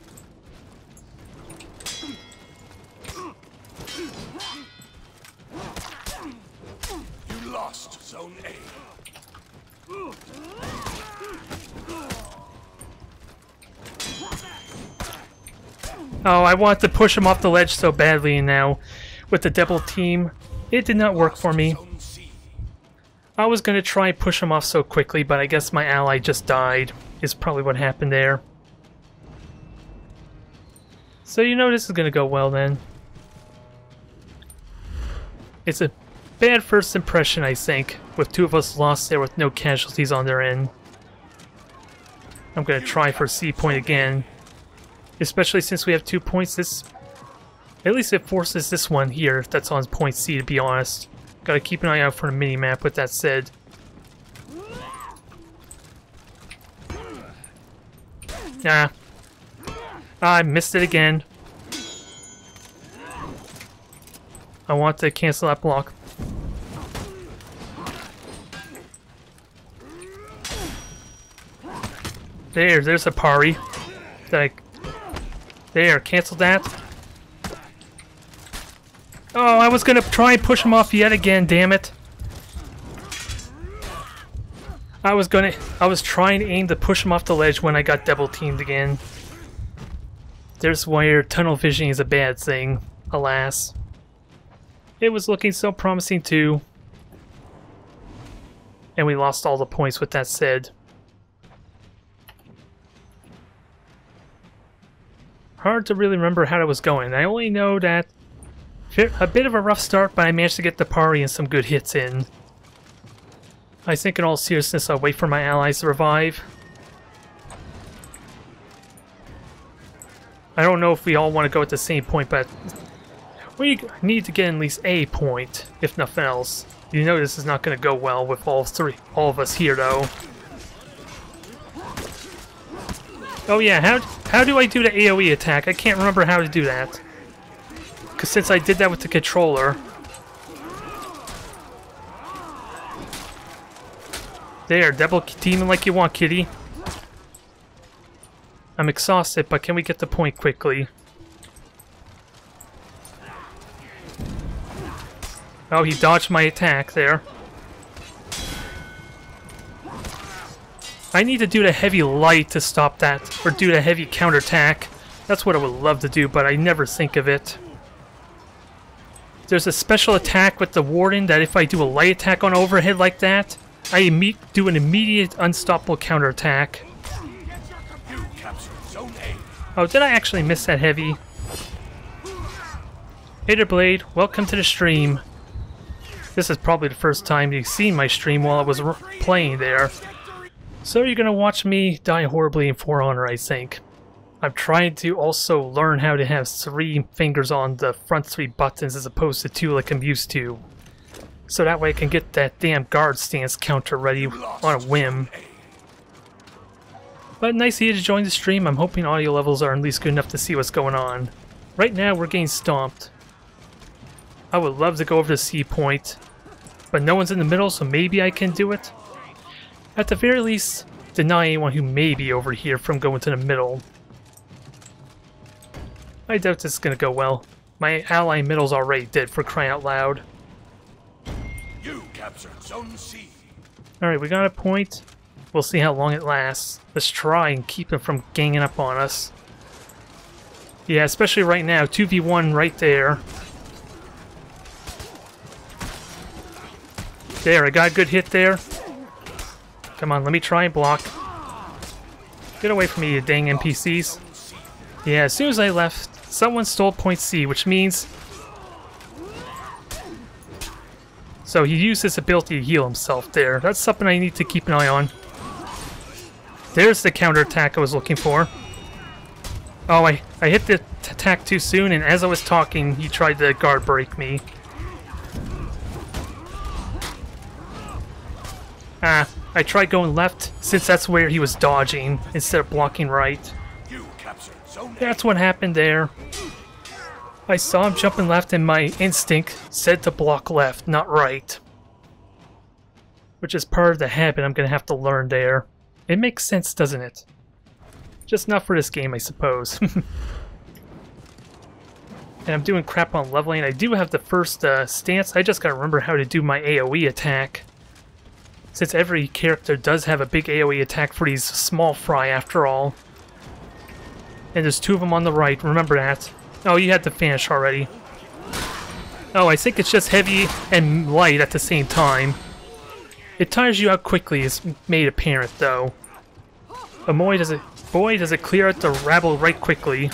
You lost Zone A. Oh, I want to push him off the ledge so badly now with the double team. It did not work for me. I was going to try and push him off so quickly, but I guess my ally just died, is probably what happened there. So you know this is going to go well then. It's a bad first impression, I think, with 2 of us lost there with no casualties on their end. I'm going to try for C point again. Especially since we have 2 points, at least it forces this one here that's on point C, to be honest. Gotta keep an eye out for the mini-map with that said. Nah. I missed it again. I want to cancel that block. There's a parry. There, cancel that. Oh, I was gonna try and push him off yet again, damn it. I was trying to aim to push him off the ledge when I got double teamed again. There's where tunnel vision is a bad thing, alas. It was looking so promising too. And we lost all the points with that said. Hard to really remember how it was going. I only know that a bit of a rough start, but I managed to get the parry and some good hits in. I think in all seriousness I'll wait for my allies to revive. I don't know if we all want to go at the same point, but we need to get at least a point, if nothing else. You know this is not going to go well with all of us here though. Oh yeah, how do I do the AoE attack? I can't remember how to do that. Because since I did that with the controller... There, double teaming like you want, kitty. I'm exhausted, but can we get the point quickly? Oh, he dodged my attack there. I need to do the heavy light to stop that, or do the heavy counterattack. That's what I would love to do, but I never think of it. There's a special attack with the Warden that if I do a light attack on overhead like that, I do an immediate unstoppable counterattack. Oh, did I actually miss that heavy? Haterblade, welcome to the stream. This is probably the first time you've seen my stream while I was playing there. So you're gonna watch me die horribly in For Honor, I think. I'm trying to also learn how to have 3 fingers on the front 3 buttons as opposed to 2 like I'm used to. So that way I can get that damn guard stance counter ready on a whim. But nice of you to join the stream. I'm hoping audio levels are at least good enough to see what's going on. Right now we're getting stomped. I would love to go over to C point, but no one's in the middle, so maybe I can do it. At the very least, deny anyone who may be over here from going to the middle. I doubt this is going to go well. My ally middle's already dead, for crying out loud. You captured Zone C. Alright, we got a point. We'll see how long it lasts. Let's try and keep him from ganging up on us. Yeah, especially right now. 2v1 right there. There, I got a good hit there. Come on, let me try and block. Get away from me, you dang NPCs. Yeah, as soon as I left, someone stole point C, which means... So he used his ability to heal himself there. That's something I need to keep an eye on. There's the counterattack I was looking for. Oh, I hit the attack too soon, and as I was talking, he tried to guard break me. Ah, I tried going left, since that's where he was dodging, instead of blocking right. You captured Zone A. That's what happened there. I saw him jumping left, and my instinct said to block left, not right. Which is part of the habit I'm going to have to learn there. It makes sense, doesn't it? Just not for this game, I suppose. And I'm doing crap on leveling. I do have the first stance. I just gotta remember how to do my AoE attack. Since every character does have a big AoE attack for these small fry after all. And there's two of them on the right, remember that. Oh, you had to finish already. Oh, I think it's just heavy and light at the same time. It tires you out quickly, it's made apparent though. But boy does it clear out the rabble right quickly.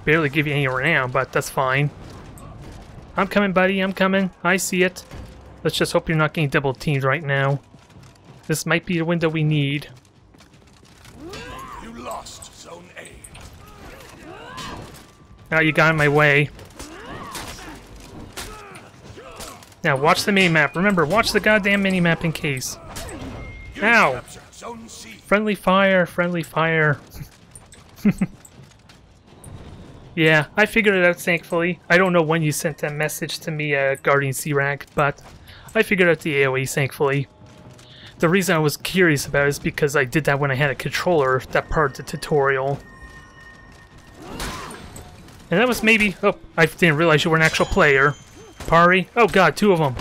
Barely give you any renown, but that's fine. I'm coming, buddy, I'm coming. I see it. Let's just hope you're not getting double teamed right now. This might be the window we need. You lost Zone A. Now you got in my way. Now watch the mini-map. Remember, watch the goddamn mini-map in case. You Ow! captured Zone C. Friendly fire, friendly fire. Yeah, I figured it out thankfully. I don't know when you sent that message to me, Guardian C-Rag, but I figured out the AoE thankfully. The reason I was curious about it is because I did that when I had a controller, that part of the tutorial. And that was maybe... Oh, I didn't realize you were an actual player. Pari? Oh god, two of them.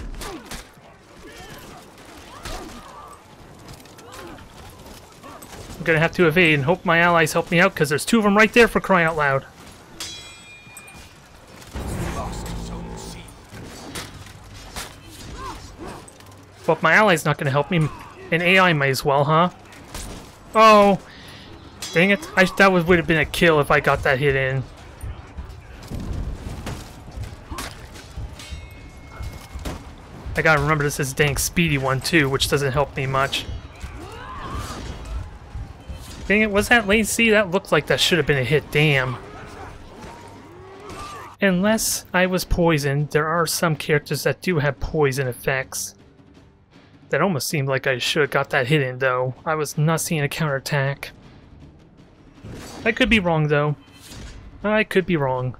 I'm gonna have to evade and hope my allies help me out, because there's two of them right there for crying out loud. You lost Zone C. Well, if my ally's not gonna help me, an AI might as well, huh? Oh! Dang it. That would have been a kill if I got that hit in. I gotta remember this is a dang speedy one too, which doesn't help me much. Dang it, was that latency? That looked like that should have been a hit, damn. Unless I was poisoned, there are some characters that do have poison effects. That almost seemed like I should have got that hit in though. I was not seeing a counterattack. I could be wrong though. I could be wrong.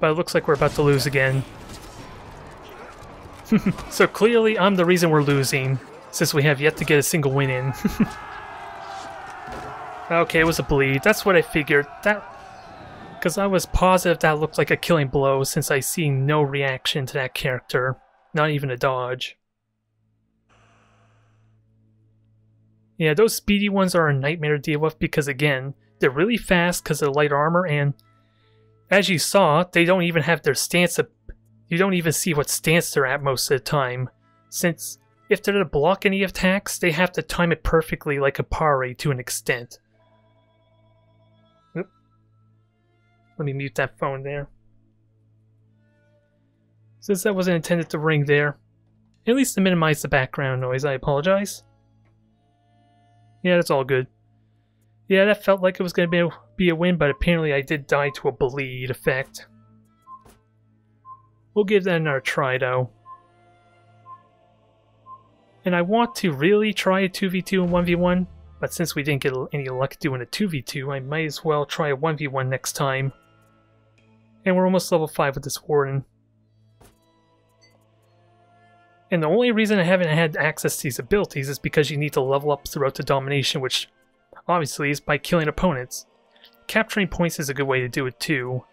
But it looks like we're about to lose again. So clearly I'm the reason we're losing, since we have yet to get a single win in. Okay, it was a bleed. That's what I figured. Because I was positive that looked like a killing blow, since I see no reaction to that character. Not even a dodge. Yeah, those speedy ones are a nightmare to deal with because, again, they're really fast because of the light armor, and as you saw, they don't even have their stance up. You don't even see what stance they're at most of the time, since if they're to block any attacks, they have to time it perfectly like a Pari to an extent. Oop. Let me mute that phone there. Since that wasn't intended to ring there, at least to minimize the background noise, I apologize. Yeah, that's all good. Yeah, that felt like it was going to be a win, but apparently I did die to a bleed effect. We'll give that another try, though. And I want to really try a 2v2 and 1v1, but since we didn't get any luck doing a 2v2, I might as well try a 1v1 next time. And we're almost level 5 with this Warden. And the only reason I haven't had access to these abilities is because you need to level up throughout the domination, which obviously is by killing opponents. Capturing points is a good way to do it too.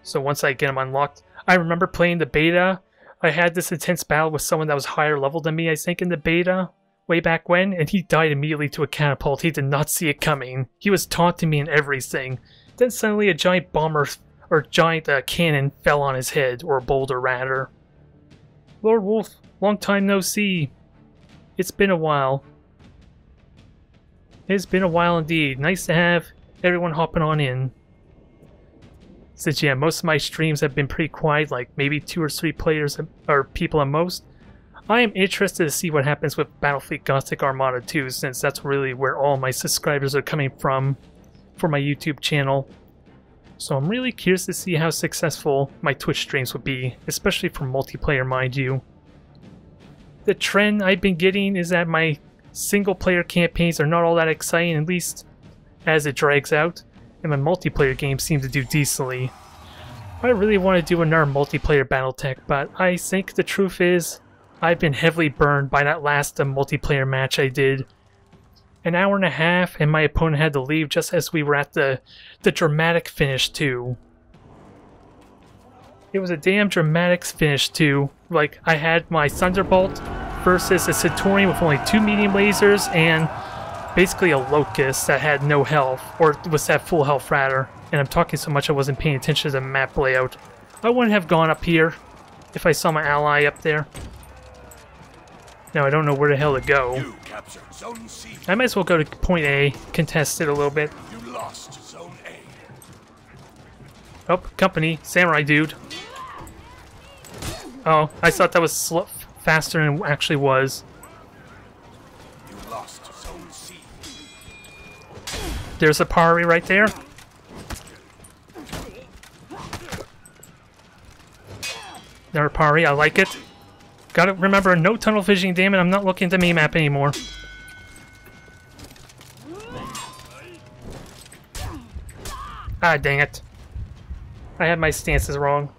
So once I get them unlocked, I remember playing the beta. I had this intense battle with someone that was higher level than me, I think, in the beta, way back when, and he died immediately to a catapult. He did not see it coming. He was taunting me and everything. Then suddenly a giant bomber, or giant cannon fell on his head, or a boulder rather. Lord Wolf, long time no see. It's been a while. It's been a while indeed. Nice to have everyone hopping on in. Since, yeah, most of my streams have been pretty quiet, like maybe 2 or 3 players or people at most, I am interested to see what happens with Battlefleet Gothic Armada 2, since that's really where all my subscribers are coming from for my YouTube channel. So I'm really curious to see how successful my Twitch streams would be, especially for multiplayer, mind you. The trend I've been getting is that my single-player campaigns are not all that exciting, at least as it drags out, and my multiplayer games seem to do decently. I really want to do another multiplayer Battletech, but I think the truth is I've been heavily burned by that last multiplayer match I did. An hour and a half, and my opponent had to leave just as we were at the dramatic finish too. It was a damn dramatic finish too. Like, I had my Thunderbolt versus a Centurion with only 2 medium lasers and basically a Locust that had no health, or was at full health rather. And I'm talking so much I wasn't paying attention to the map layout. I wouldn't have gone up here if I saw my ally up there. Now I don't know where the hell to go. You captured Zone C. I might as well go to point A, contest it a little bit. You lost Zone A. Oh, company, samurai dude. Oh, I thought that was faster than it actually was. You lost Zone C. There's a Pari right there. Another Pari, I like it. Gotta remember, no tunnel vision, damn it, I'm not looking at the mini-map anymore. Ah, dang it. I had my stances wrong.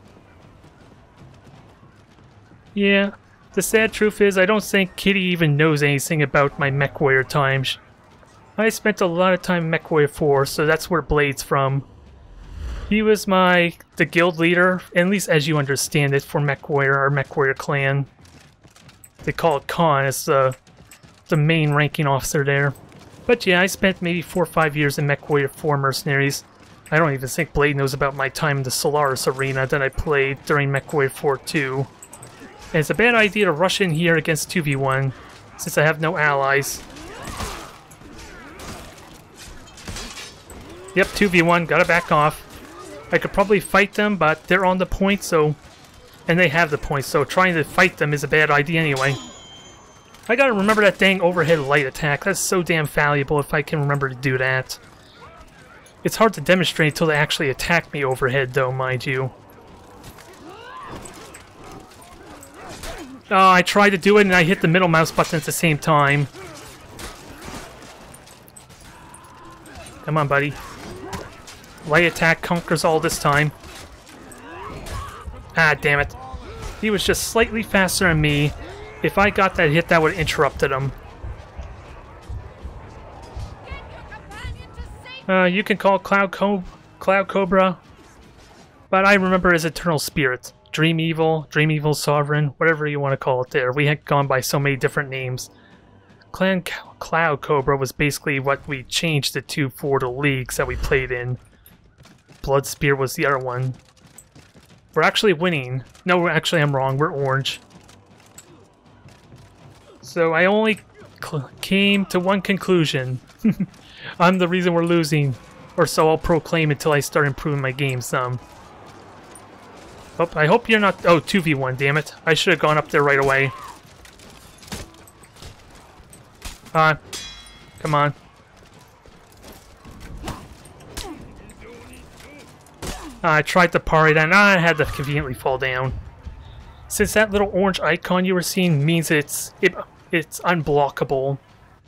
Yeah, the sad truth is I don't think Kitty even knows anything about my MechWarrior times. I spent a lot of time in MechWarrior 4, so that's where Blade's from. He was the guild leader, at least as you understand it, for MechWarrior, our MechWarrior clan. They call it Khan as the main ranking officer there. But yeah, I spent maybe 4 or 5 years in MechWarrior 4 Mercenaries. I don't even think Blade knows about my time in the Solaris arena that I played during MechWarrior 4 too. And it's a bad idea to rush in here against 2v1, since I have no allies. Yep, 2v1, gotta back off. I could probably fight them, but they're on the point, so... And they have the point, so trying to fight them is a bad idea anyway. I gotta remember that dang overhead light attack. That's so damn valuable if I can remember to do that. It's hard to demonstrate until they actually attack me overhead, though, mind you. Oh, I tried to do it and I hit the middle mouse button at the same time. Come on, buddy. Light attack conquers all this time. Ah, damn it. He was just slightly faster than me. If I got that hit, that would have interrupted him. You can call Cloud Cobra, but I remember his Eternal Spirit. Dream Evil Sovereign, whatever you want to call it there. We had gone by so many different names. Cloud Cobra was basically what we changed it to for the leagues that we played in. Blood Spear was the other one. We're actually winning. No, actually I'm wrong. We're orange. So I only came to one conclusion. I'm the reason we're losing. Or so I'll proclaim until I start improving my game some. Oh, I hope you're not... Oh, 2v1, damn it. I should have gone up there right away. Come on. I tried to parry that, and I had to conveniently fall down. Since that little orange icon you were seeing means it's unblockable,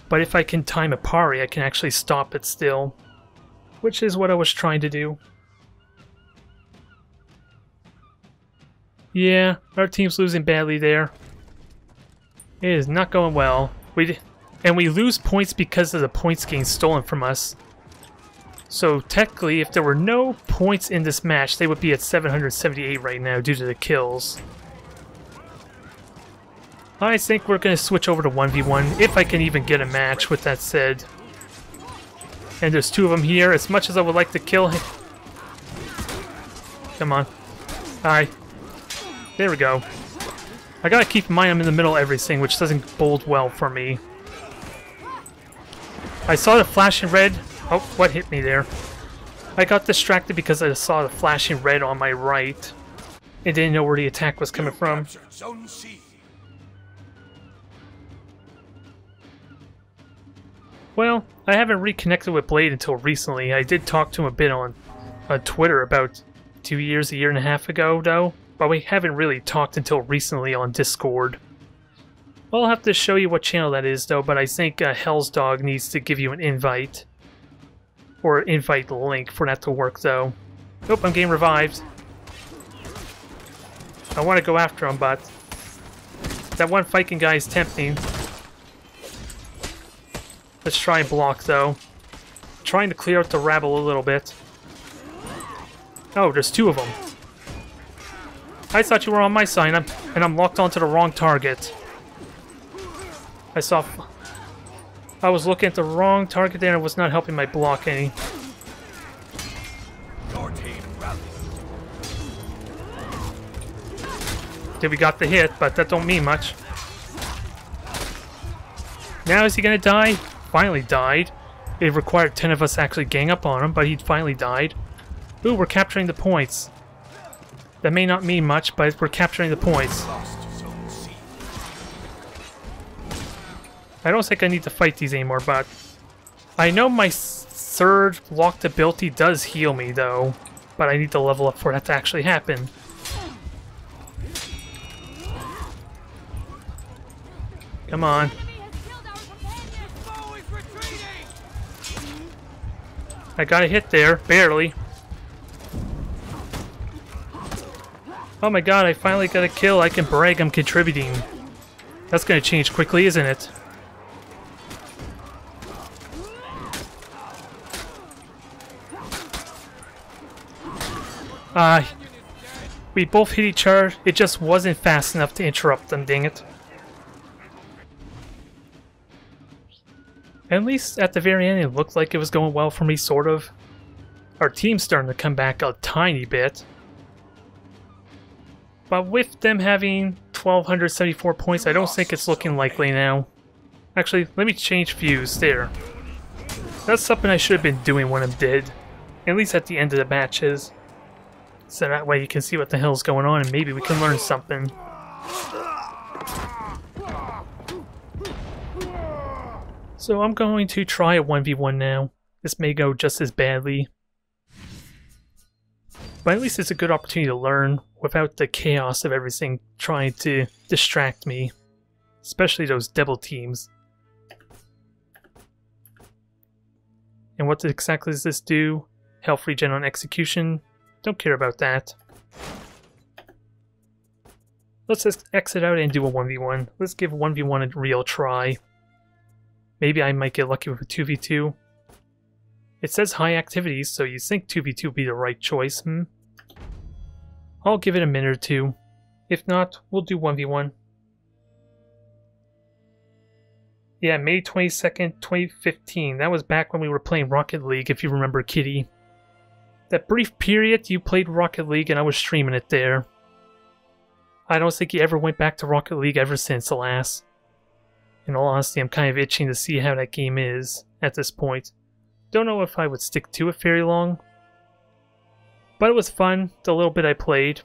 but if I can time a parry, I can actually stop it still, which is what I was trying to do. Yeah, our team's losing badly there. It is not going well. We lose points because of the points getting stolen from us. So technically, if there were no points in this match, they would be at 778 right now due to the kills. I think we're going to switch over to 1v1, if I can even get a match with that said. And there's two of them here, as much as I would like to kill him. Come on. Hi. There we go. I gotta keep in mind I'm in the middle of everything, which doesn't bode well for me. I saw the flashing red. Oh, what hit me there? I got distracted because I saw the flashing red on my right. And didn't know where the attack was coming from. Zone C. Well, I haven't reconnected with Blade until recently. I did talk to him a bit on Twitter about 2 years, a year and a half ago, though. But we haven't really talked until recently on Discord. I'll have to show you what channel that is, though, but I think Hell's Dog needs to give you an invite. Or an invite link for that to work, though. Nope, I'm getting revived. I want to go after him, but that one Viking guy is tempting. Let's try and block, though. Trying to clear out the rabble a little bit. Oh, there's two of them. I thought you were on my side, and I'm locked onto the wrong target. I was looking at the wrong target there and it was not helping my block any. Your team rallies. Okay, we got the hit, but that don't mean much. Now is he gonna die? Finally died. It required 10 of us actually gang up on him, but he finally died. Ooh, we're capturing the points. That may not mean much, but we're capturing the points. Lost Zone C. I don't think I need to fight these anymore, but I know my third locked ability does heal me, though. But I need to level up for that to actually happen. Come on. I got a hit there, barely. Oh my god, I finally got a kill. I can brag I'm contributing. That's gonna change quickly, isn't it? We both hit each other. It just wasn't fast enough to interrupt them, dang it. At least at the very end, it looked like it was going well for me, sort of. Our team's starting to come back a tiny bit. But with them having 1,274 points, I don't think it's looking likely now. Actually, let me change views there. That's something I should have been doing when I'm dead. At least at the end of the matches. So that way you can see what the hell's going on and maybe we can learn something. So I'm going to try a 1v1 now. This may go just as badly. But at least it's a good opportunity to learn without the chaos of everything trying to distract me. Especially those devil teams. And what exactly does this do? Health regen on execution. Don't care about that. Let's just exit out and do a 1v1. Let's give 1v1 a real try. Maybe I might get lucky with a 2v2. It says high activities, so you think 2v2 would be the right choice, I'll give it a minute or two. If not, we'll do 1v1. Yeah, May 22nd, 2015. That was back when we were playing Rocket League, if you remember, Kitty. That brief period you played Rocket League and I was streaming it there. I don't think you ever went back to Rocket League ever since, alas. In all honesty, I'm kind of itching to see how that game is at this point. Don't know if I would stick to it very long. But it was fun, the little bit I played.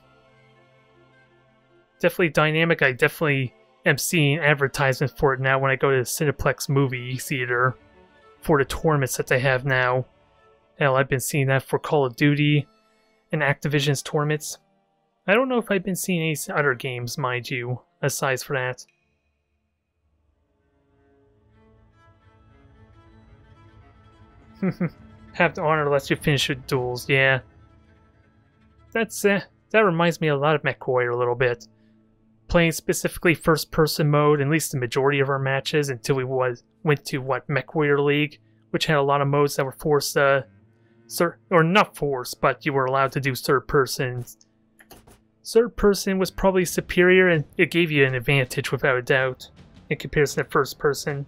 Definitely dynamic. I definitely am seeing advertisements for it now when I go to the Cineplex movie theater for the tournaments that they have now. Hell, I've been seeing that for Call of Duty and Activision's tournaments. I don't know if I've been seeing any other games, mind you, aside from that. Have the honor lets you finish your duels, yeah. That reminds me a lot of MechWarrior a little bit. Playing specifically first-person mode, at least the majority of our matches, until we went to, MechWarrior League, which had a lot of modes that were forced, or not forced, but you were allowed to do third person. Third person was probably superior and it gave you an advantage without a doubt in comparison to first person.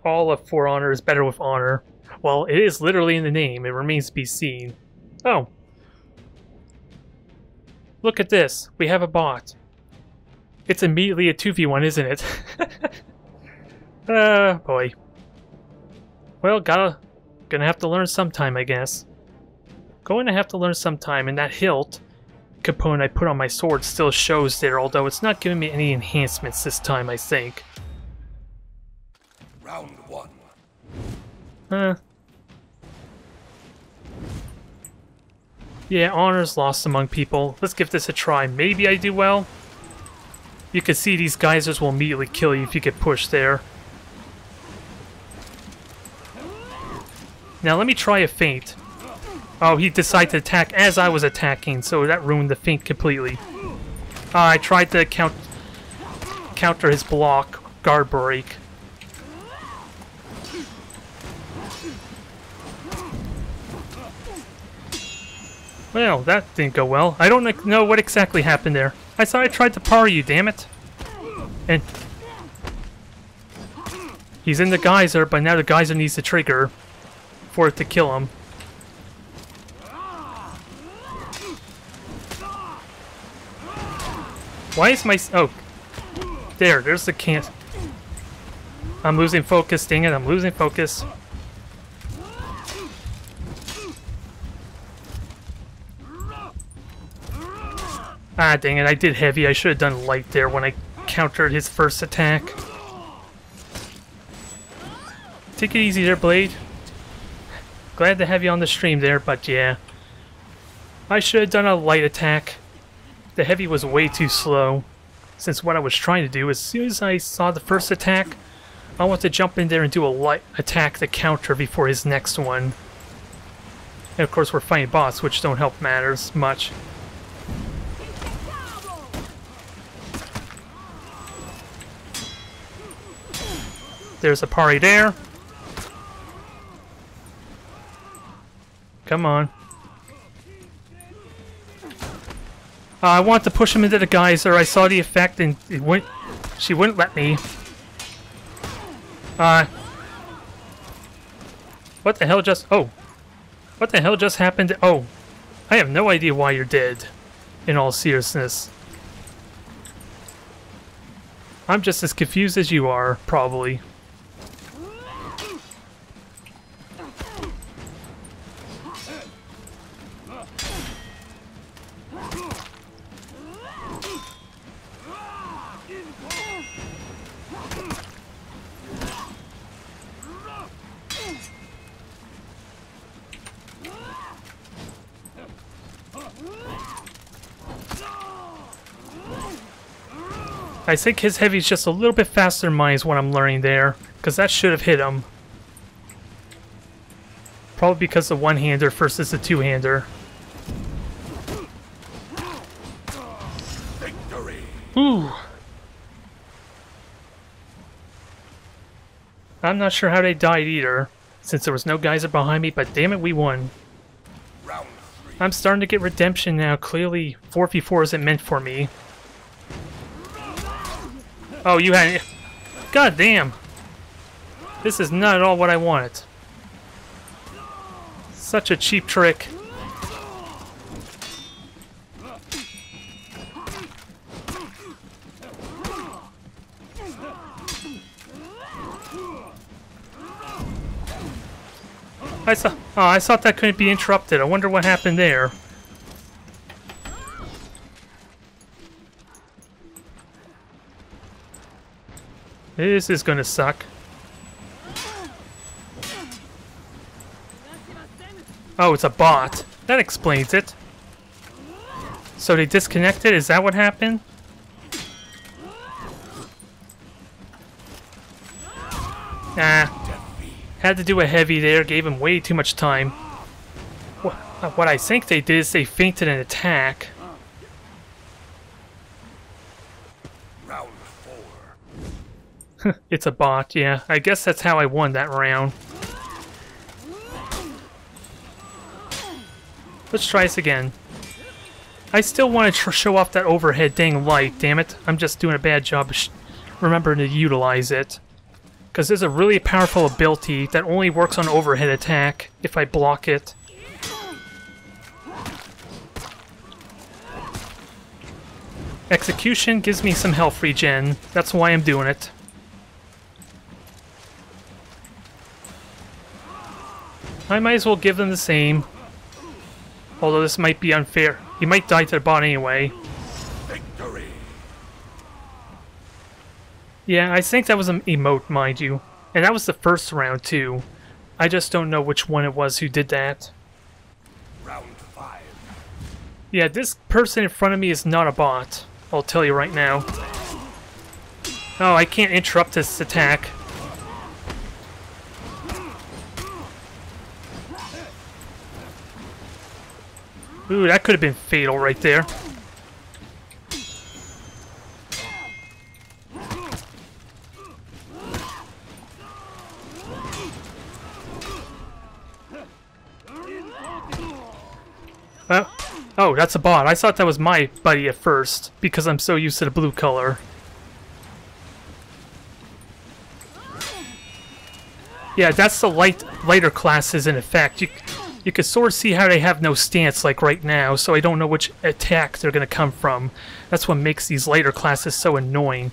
All of For Honor is better with honor. Well, it is literally in the name. It remains to be seen. Oh. Look at this. We have a bot. It's immediately a 2v1, isn't it? Boy. Well, gonna have to learn sometime, I guess. Going to have to learn sometime, and that hilt component I put on my sword still shows there, although it's not giving me any enhancements this time, I think. Round one. Yeah, honor's lost among people. Let's give this a try. Maybe I do well. You can see these geysers will immediately kill you if you get pushed there. Now let me try a feint. Oh, he decided to attack as I was attacking, so that ruined the feint completely. I tried to counter his block, guard break. Well, that didn't go well. I don't know what exactly happened there. I thought I tried to par you, damn it. And he's in the geyser, but now the geyser needs to trigger for it to kill him. Why is my... Oh. There's the can't... I'm losing focus, dang it, I'm losing focus. Ah, dang it, I did heavy. I should have done light there when I countered his first attack. Take it easy there, Blade. Glad to have you on the stream there, but yeah. I should have done a light attack. The heavy was way too slow. Since what I was trying to do, as soon as I saw the first attack, I want to jump in there and do a light attack to counter before his next one. And of course we're fighting boss, which don't help matters much. There's a parry there. Come on. I want to push him into the geyser. I saw the effect and it wouldn't, she wouldn't let me. What the hell just... Oh. What the hell just happened? Oh. I have no idea why you're dead. In all seriousness. I'm just as confused as you are, probably. I think his heavy's just a little bit faster than mine is what I'm learning there, because that should have hit him. Probably because the one-hander versus the two-hander. Victory. Ooh. I'm not sure how they died either, since there was no geyser behind me, but damn it, we won. Round three. I'm starting to get redemption now. Clearly, 4v4 isn't meant for me. Oh, you had... God damn! This is not at all what I wanted. Such a cheap trick. I thought that couldn't be interrupted. I wonder what happened there. This is gonna suck. Oh, it's a bot. That explains it. So they disconnected? Is that what happened? Nah. Had to do a heavy there, gave him way too much time. What I think they did is they feinted an attack. Round four. It's a bot, yeah. I guess that's how I won that round. Let's try this again. I still want to show off that overhead dang light, damn it. I'm just doing a bad job of remembering to utilize it. Because there's a really powerful ability that only works on overhead attack if I block it. Execution gives me some health regen. That's why I'm doing it. I might as well give them the same. Although this might be unfair. He might die to the bot anyway. Victory. Yeah, I think that was an emote, mind you. And that was the first round, too. I just don't know which one it was who did that. Round 5. Yeah, this person in front of me is not a bot. I'll tell you right now. Oh, I can't interrupt this attack. Ooh, that could have been fatal right there. Well, oh, that's a bot. I thought that was my buddy at first, because I'm so used to the blue color. Yeah, that's the lighter classes in effect. You can sort of see how they have no stance like right now, so I don't know which attack they're going to come from. That's what makes these later classes so annoying.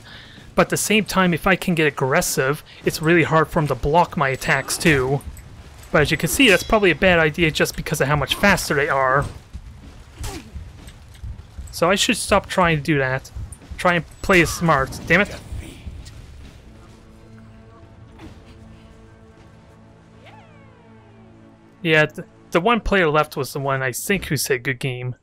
But at the same time, if I can get aggressive, it's really hard for them to block my attacks too. But as you can see, that's probably a bad idea just because of how much faster they are. So I should stop trying to do that. Try and play it smart. Damn it. Yeah, the one player left was the one I think who said good game.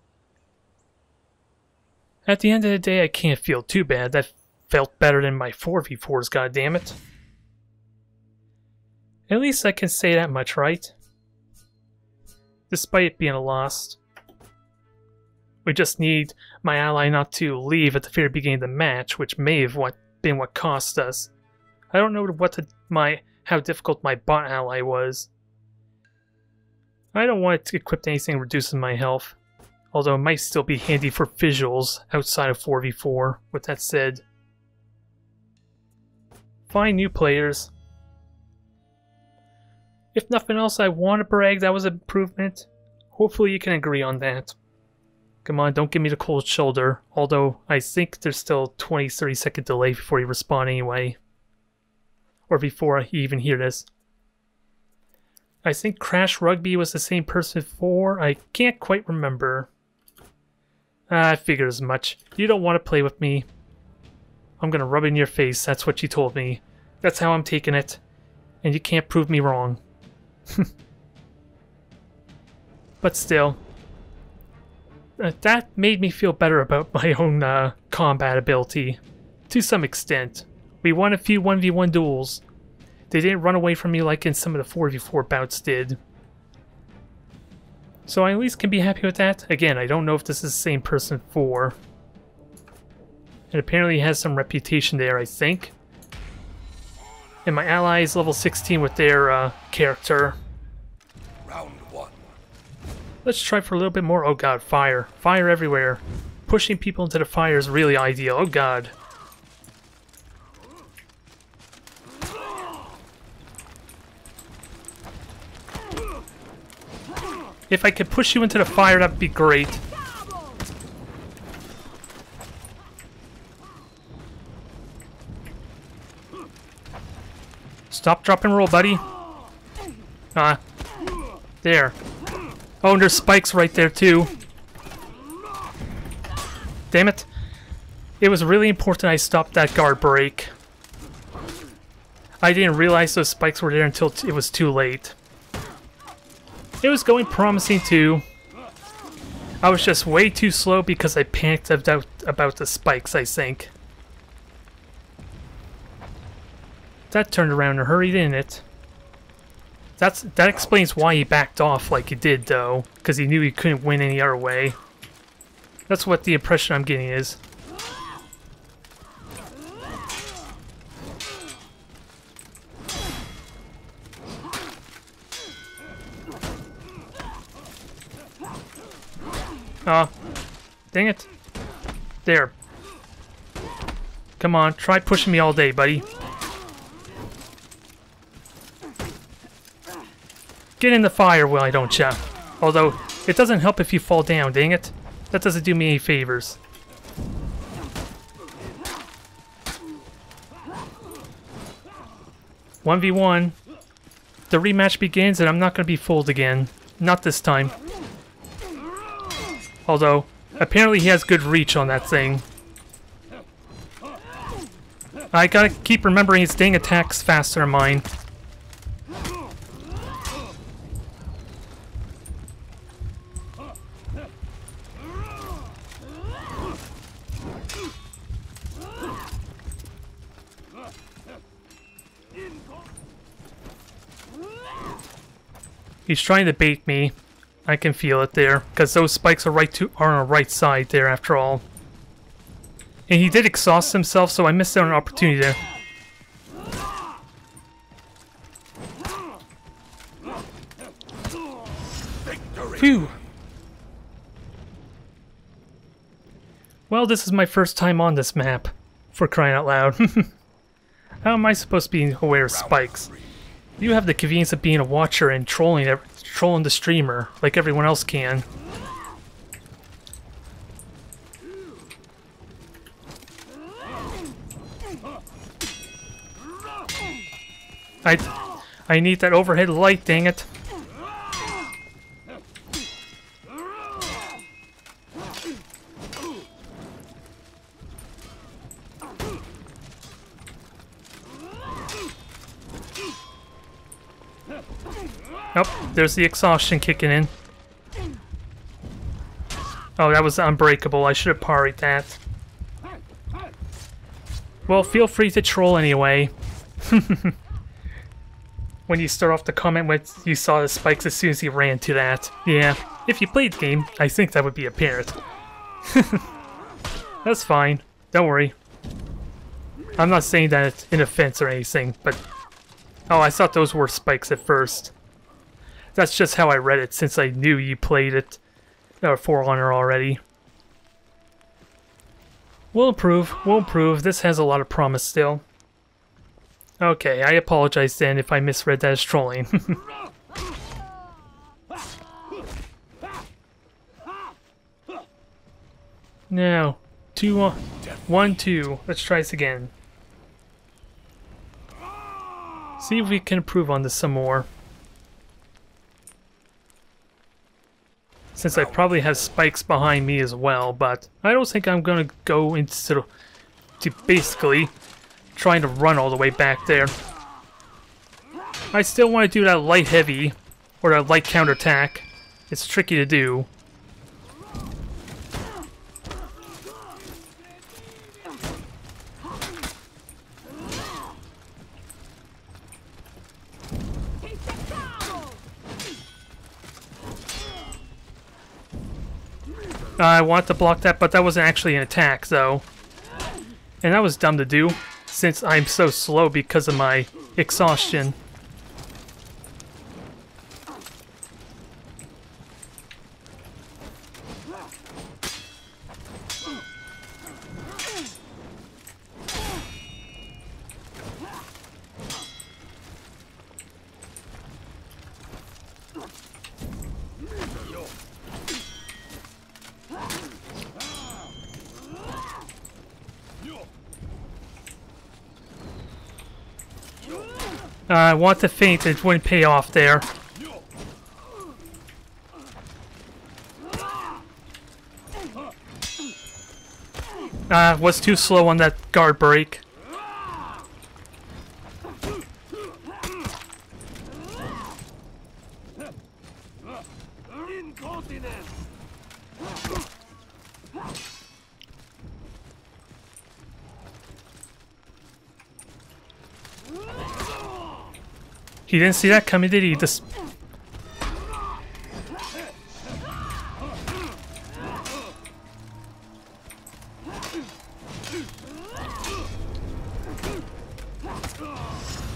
At the end of the day, I can't feel too bad. That felt better than my 4v4s, goddammit. At least I can say that much, right? Despite it being a loss. We just need my ally not to leave at the very beginning of the match, which may have been what cost us. I don't know how difficult my bot ally was. I don't want to equip anything reducing my health, although it might still be handy for visuals outside of 4v4, with that said. Find new players. If nothing else, I want to brag that was an improvement. Hopefully you can agree on that. Come on, don't give me the cold shoulder, although I think there's still a 20-30 second delay before you respawn anyway. Or before you even hear this. I think Crash Rugby was the same person before. I can't quite remember. I figured as much. You don't want to play with me. I'm gonna rub it in your face. That's what you told me. That's how I'm taking it. And you can't prove me wrong. But still. That made me feel better about my own combat ability. To some extent. We won a few 1v1 duels. They didn't run away from me like in some of the 4v4 bouts did. So I at least can be happy with that. Again, I don't know if this is the same person before. And apparently he has some reputation there, I think. And my ally is level 16 with their character. Round 1. Let's try for a little bit more. Oh god, fire. Fire everywhere. Pushing people into the fire is really ideal. Oh god. If I could push you into the fire, that'd be great. Stop, drop, and roll, buddy. There. Oh, and there's spikes right there, too. Damn it. It was really important I stopped that guard break. I didn't realize those spikes were there until it was too late. It was going promising too. I was just way too slow because I panicked about the spikes, I think. That turned around in a hurry, didn't it? That explains why he backed off like he did, though. Because he knew he couldn't win any other way. That's what the impression I'm getting is. Ah, dang it. There. Come on, try pushing me all day, buddy. Get in the fire, why don't ya? Although, it doesn't help if you fall down, dang it. That doesn't do me any favors. "1v1. The rematch begins and I'm not going to be fooled again. Not this time. Although, apparently he has good reach on that thing. I gotta keep remembering his dang attacks faster than mine. He's trying to bait me. I can feel it there, because those spikes are on our right side there after all. And he did exhaust himself, so I missed out on an opportunity there. Phew! Well, this is my first time on this map, for crying out loud. How am I supposed to be aware of spikes? You have the convenience of being a watcher and trolling the streamer, like everyone else can. I need that overhead light, dang it. Oh, there's the exhaustion kicking in. Oh, that was unbreakable. I should have parried that. Well, feel free to troll anyway. When you start off the comment with you saw the spikes as soon as you ran to that. Yeah, if you played the game, I think that would be apparent. That's fine. Don't worry. I'm not saying that it's an offense or anything, but... Oh, I thought those were spikes at first. That's just how I read it, since I knew you played it. Or For Honor already. We'll improve. This has a lot of promise still. Okay, I apologize then if I misread that as trolling. Now, 1, 2. Let's try this again. See if we can improve on this some more. Since I probably have spikes behind me as well, but I don't think I'm gonna go into to basically trying to run all the way back there. I still want to do that light heavy or that light counterattack. It's tricky to do. I want to block that, but that wasn't actually an attack, though. And that was dumb to do, since I'm so slow because of my exhaustion. I want to feint, it wouldn't pay off there. Was too slow on that guard break. He didn't see that coming, did he? This.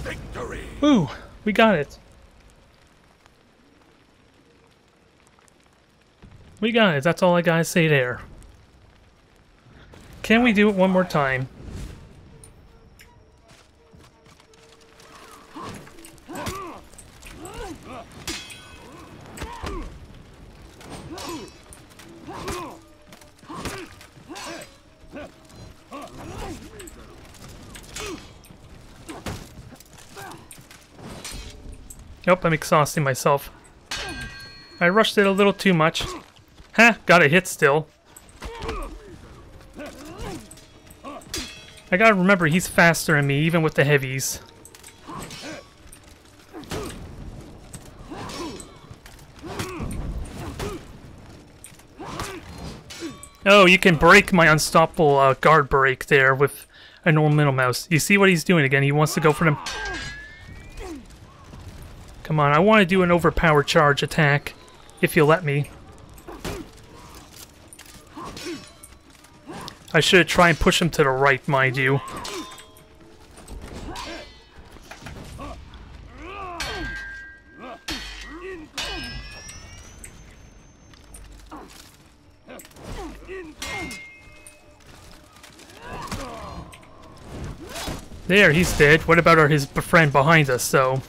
Victory! Ooh, we got it. We got it. That's all I gotta say there. Can we do it one more time? Nope, I'm exhausting myself. I rushed it a little too much. Ha! Got a hit still. I gotta remember he's faster than me, even with the heavies. Oh, you can break my unstoppable guard break there with a normal middle mouse. You see what he's doing again? He wants to go for them. Come on, I want to do an overpowered charge attack, if you'll let me. I should try and push him to the right, mind you. There, he's dead. What about his friend behind us, though?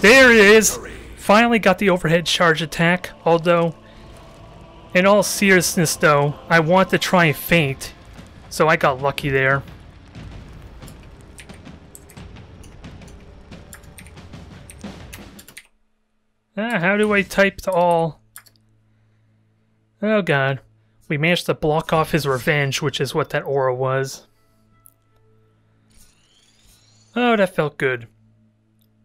There it is! Finally got the overhead charge attack, although, in all seriousness though, I want to try and feint, so I got lucky there. How do I type to all? Oh god. We managed to block off his revenge, which is what that aura was. Oh, that felt good.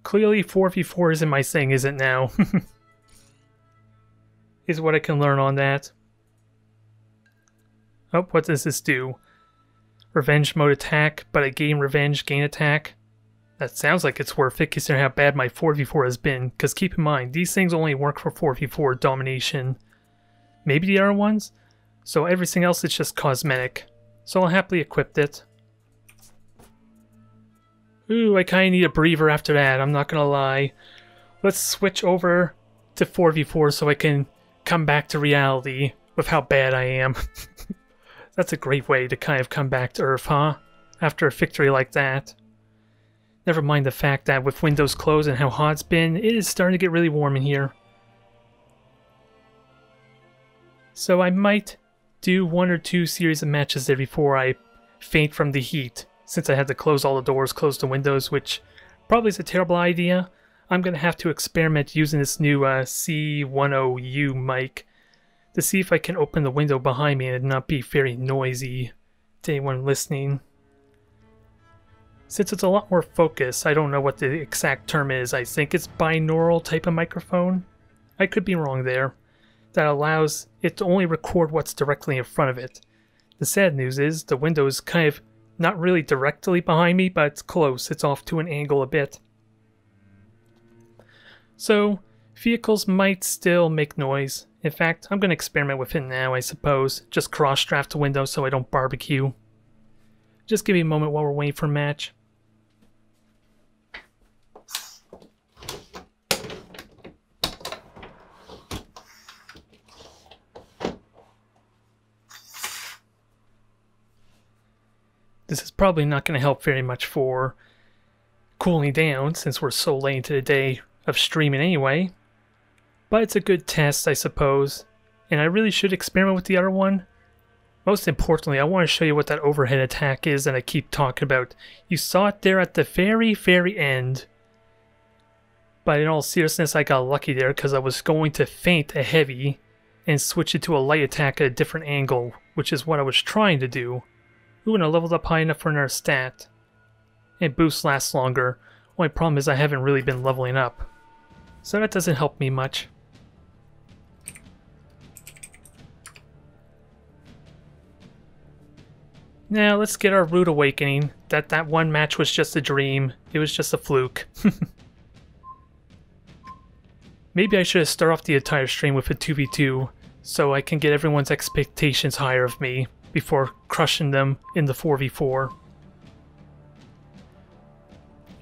Clearly 4v4 isn't my thing, is it now? Is what I can learn on that. Oh, what does this do? Revenge mode attack, but I gain revenge, gain attack. That sounds like it's worth it considering how bad my 4v4 has been, because keep in mind, these things only work for 4v4 domination. Maybe the other ones? So everything else is just cosmetic. So I'll happily equip it. Ooh, I kinda need a breather after that, I'm not gonna lie. Let's switch over to 4v4 so I can come back to reality with how bad I am. That's a great way to kind of come back to Earth, huh? After a victory like that. Never mind the fact that with windows closed and how hot it's been, it is starting to get really warm in here. So I might do 1 or 2 series of matches there before I faint from the heat. Since I had to close all the doors, close the windows, which probably is a terrible idea. I'm going to have to experiment using this new C10U mic to see if I can open the window behind me and not be very noisy to anyone listening. Since it's a lot more focused, I don't know what the exact term is. I think it's binaural type of microphone. I could be wrong there. That allows it to only record what's directly in front of it. The sad news is the window is kind of not really directly behind me, but it's close. It's off to an angle a bit. So, vehicles might still make noise. In fact, I'm going to experiment with it now, I suppose. Just cross-draft the window so I don't barbecue. Just give me a moment while we're waiting for a match. This is probably not going to help very much for cooling down since we're so late into the day of streaming anyway. But it's a good test, I suppose. And I really should experiment with the other one. Most importantly, I want to show you what that overhead attack is that I keep talking about. You saw it there at the very, very end. But in all seriousness, I got lucky there because I was going to feint a heavy and switch it to a light attack at a different angle, which is what I was trying to do. Ooh, and I leveled up high enough for another stat. And boost lasts longer. Only problem is I haven't really been leveling up. So that doesn't help me much. Now let's get our rude awakening. That one match was just a dream. It was just a fluke. Maybe I should have started off the entire stream with a 2v2. so I can get everyone's expectations higher of me before crushing them in the 4v4.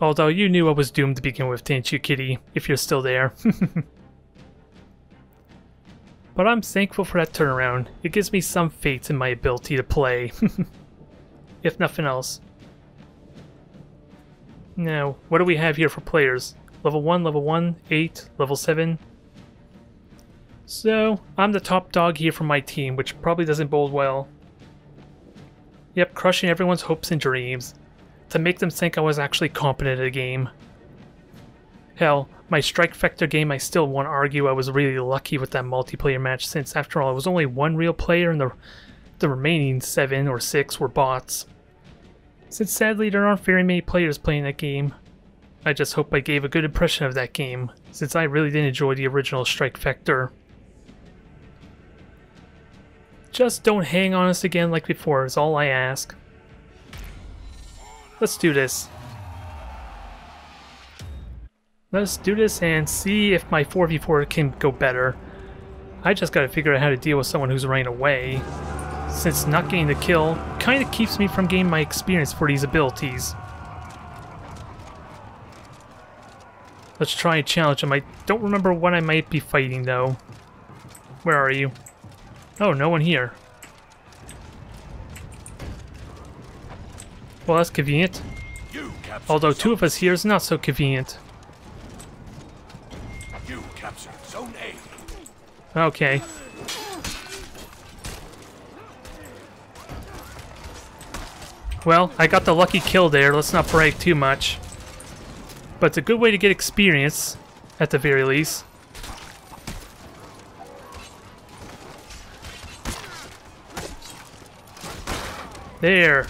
Although you knew I was doomed to begin with, didn't you, Kitty? If you're still there. But I'm thankful for that turnaround. It gives me some faith in my ability to play. If nothing else. Now, what do we have here for players? Level 1, 8, level 7. So, I'm the top dog here for my team, which probably doesn't bode well. Yep, crushing everyone's hopes and dreams. To make them think I was actually competent at a game. Hell, my Strike Vector game, I still want to argue I was really lucky with that multiplayer match, since after all it was only one real player and the remaining 7 or 6 were bots. Since sadly there aren't very many players playing that game. I just hope I gave a good impression of that game, since I really did enjoy the original Strike Vector. Just don't hang on us again like before is all I ask. Let's do this. Let's do this and see if my 4v4 can go better. I just gotta figure out how to deal with someone who's running away, since not getting the kill kinda keeps me from gaining my experience for these abilities. Let's try and challenge him. I don't remember what I might be fighting though. Where are you? Oh, no one here. Well, that's convenient. Although 2 of us here is not so convenient. You captured Zone A. Okay. Well, I got the lucky kill there, let's not brag too much. But it's a good way to get experience, at the very least. There.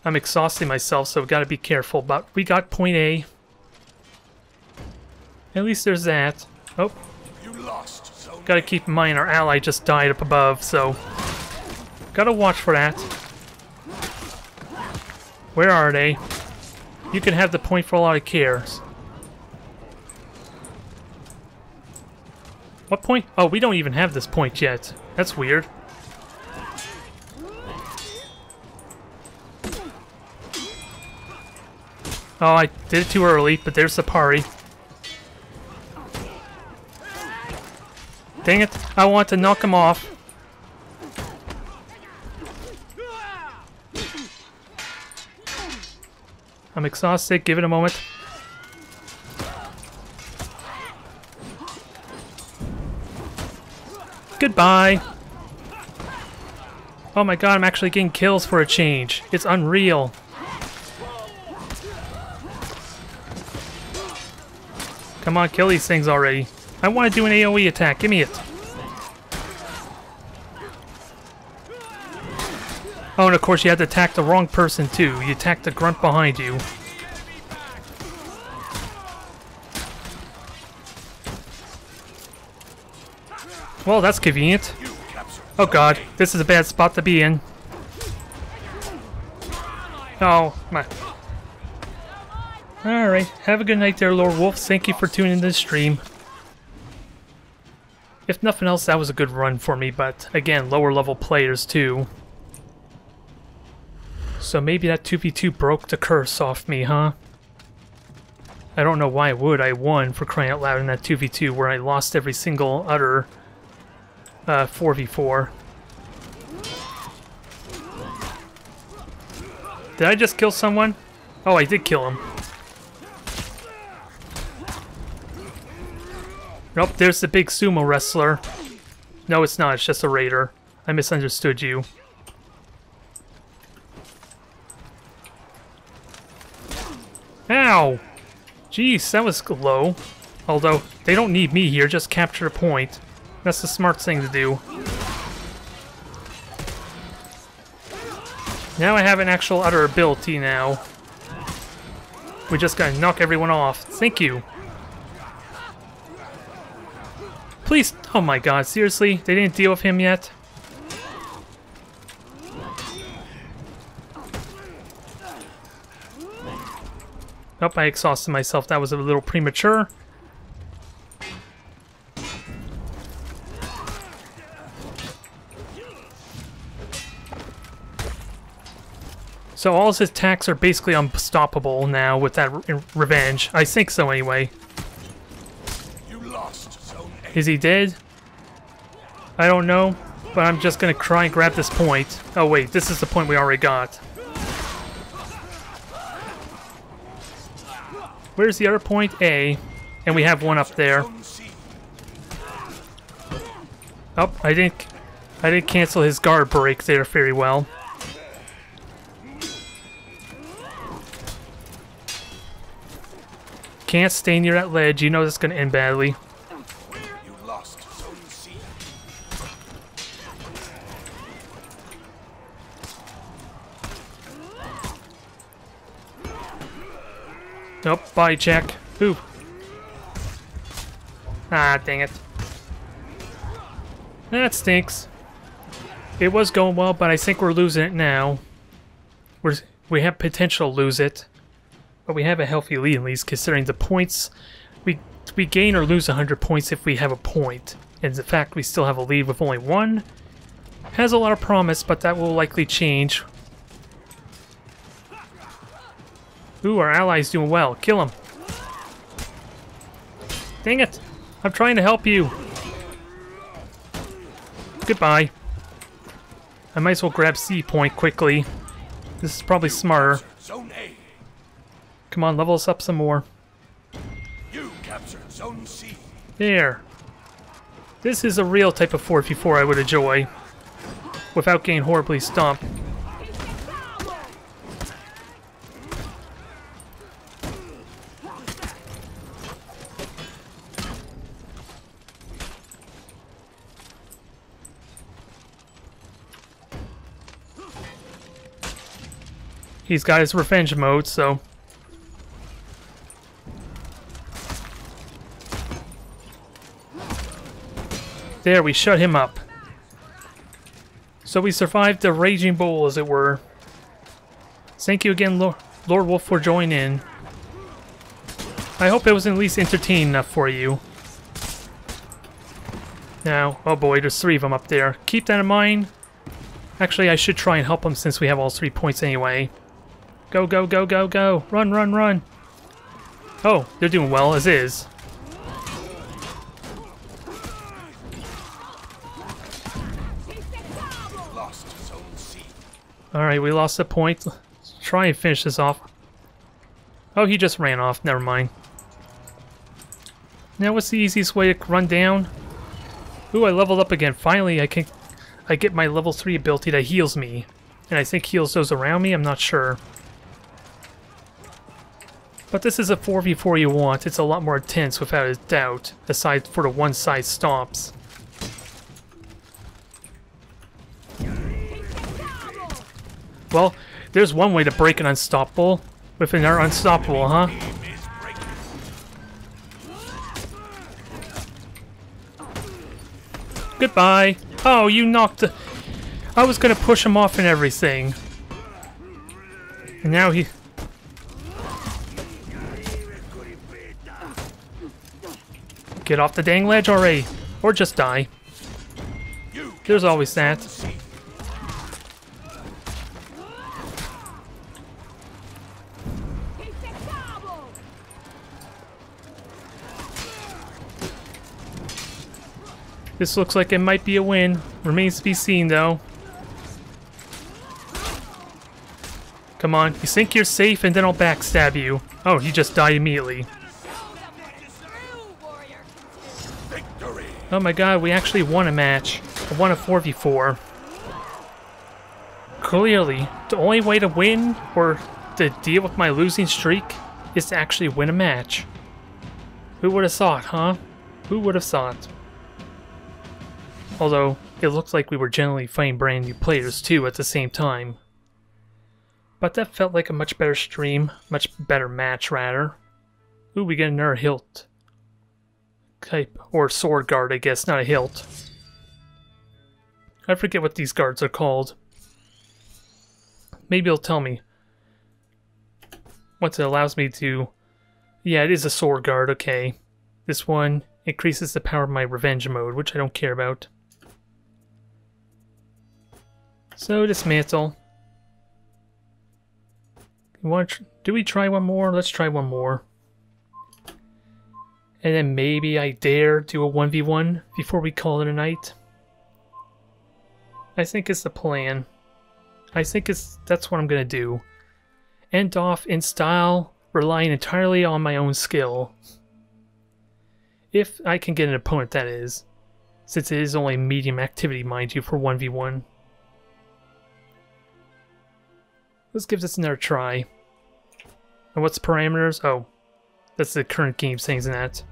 I'm exhausting myself, so I've got to be careful, but we got point A. At least there's that. Oh. You lost Zone Gotta keep in mind our ally just died up above, so gotta watch for that. Where are they? You can have the point for a lot of cares. What point? Oh, we don't even have this point yet. That's weird. Oh, I did it too early, but there's the party. Dang it, I want to knock him off. I'm exhausted, give it a moment. Goodbye. Oh my god, I'm actually getting kills for a change. It's unreal. Come on, kill these things already. I want to do an AoE attack. Give me it. Oh, and of course you had to attack the wrong person too. You attacked the grunt behind you. Well, that's convenient. Oh god, this is a bad spot to be in. Oh, my. Alright, have a good night there, Lord Wolf. Thank you for tuning in to the stream. If nothing else, that was a good run for me, but again, lower level players too. So maybe that 2v2 broke the curse off me, huh? I don't know why it would. I won, for crying out loud, in that 2v2 where I lost every single other 4v4. Did I just kill someone? Oh, I did kill him. Nope, there's the big sumo wrestler. No, it's not. It's just a raider. I misunderstood you. Ow! Jeez, that was low. Although, they don't need me here, just capture a point. That's the smart thing to do. Now I have an actual other ability now. We just gotta knock everyone off. Thank you. Please, oh my god, seriously? They didn't deal with him yet? Nope, I exhausted myself. That was a little premature. So all his attacks are basically unstoppable now with that revenge. I think so anyway. You lost Zone A. Is he dead? I don't know, but I'm just gonna try and grab this point. Oh wait, this is the point we already got. Where's the other point? A. And we have one up there. Zone C. Oh, I didn't cancel his guard break there very well. Can't stay near that ledge, you know that's gonna end badly. You lost Zone C. Nope, body check. Ooh. Ah, dang it. That stinks. It was going well, but I think we're losing it now. We have potential to lose it. But we have a healthy lead at least, considering the points. We gain or lose 100 points if we have a point. And the fact we still have a lead with only one has a lot of promise, but that will likely change. Ooh, our ally's doing well. Kill him. Dang it! I'm trying to help you. Goodbye. I might as well grab C point quickly. This is probably smarter. Zone A. Come on, level us up some more. You captured Zone C. There. This is a real type of 4v4 I would enjoy. Without getting horribly stomped. He's got his revenge mode, so... There, we shut him up. So we survived the Raging Bull, as it were. Thank you again, Lord Wolf, for joining in. I hope it was at least entertaining enough for you. Now, oh boy, there's 3 of them up there. Keep that in mind. Actually, I should try and help them since we have all 3 points anyway. Go, go, go, go, go. Run, run, run. Oh, they're doing well as is. Lost Zone C. Alright, we lost a point. Let's try and finish this off. Oh, he just ran off. Never mind. Now, what's the easiest way to run down? Ooh, I leveled up again. Finally, I get my level 3 ability that heals me. And I think heals those around me. I'm not sure. But this is a 4v4 you want. It's a lot more intense without a doubt, aside for the one-side stomps. Well, there's one way to break an unstoppable. With an unstoppable, huh? Goodbye. Oh, you knocked the... I was gonna push him off and everything. And now he... Get off the dang ledge already. Or just die. There's always that. This looks like it might be a win. Remains to be seen, though. Come on, you think you're safe and then I'll backstab you. Oh, he just died immediately. Victory. Oh my god, we actually won a match. I won a 4v4. Clearly, the only way to win, or to deal with my losing streak, is to actually win a match. Who would have thought, huh? Who would have thought? Although, it looked like we were generally fighting brand new players too at the same time. But that felt like a much better stream, much better match rather. Ooh, we get another hilt. Type, or sword guard I guess, not a hilt. I forget what these guards are called. Maybe it'll tell me. Once it allows me to... Yeah, it is a sword guard, okay. This one increases the power of my revenge mode, which I don't care about. So, dismantle. Do we try one more? Let's try one more. And then maybe I dare do a 1v1 before we call it a night. I think it's the plan. I think that's what I'm gonna do. End off in style, relying entirely on my own skill. If I can get an opponent, that is. Since it is only medium activity, mind you, for 1v1. Let's give this another try. And what's the parameters? Oh, that's the current game settings in that.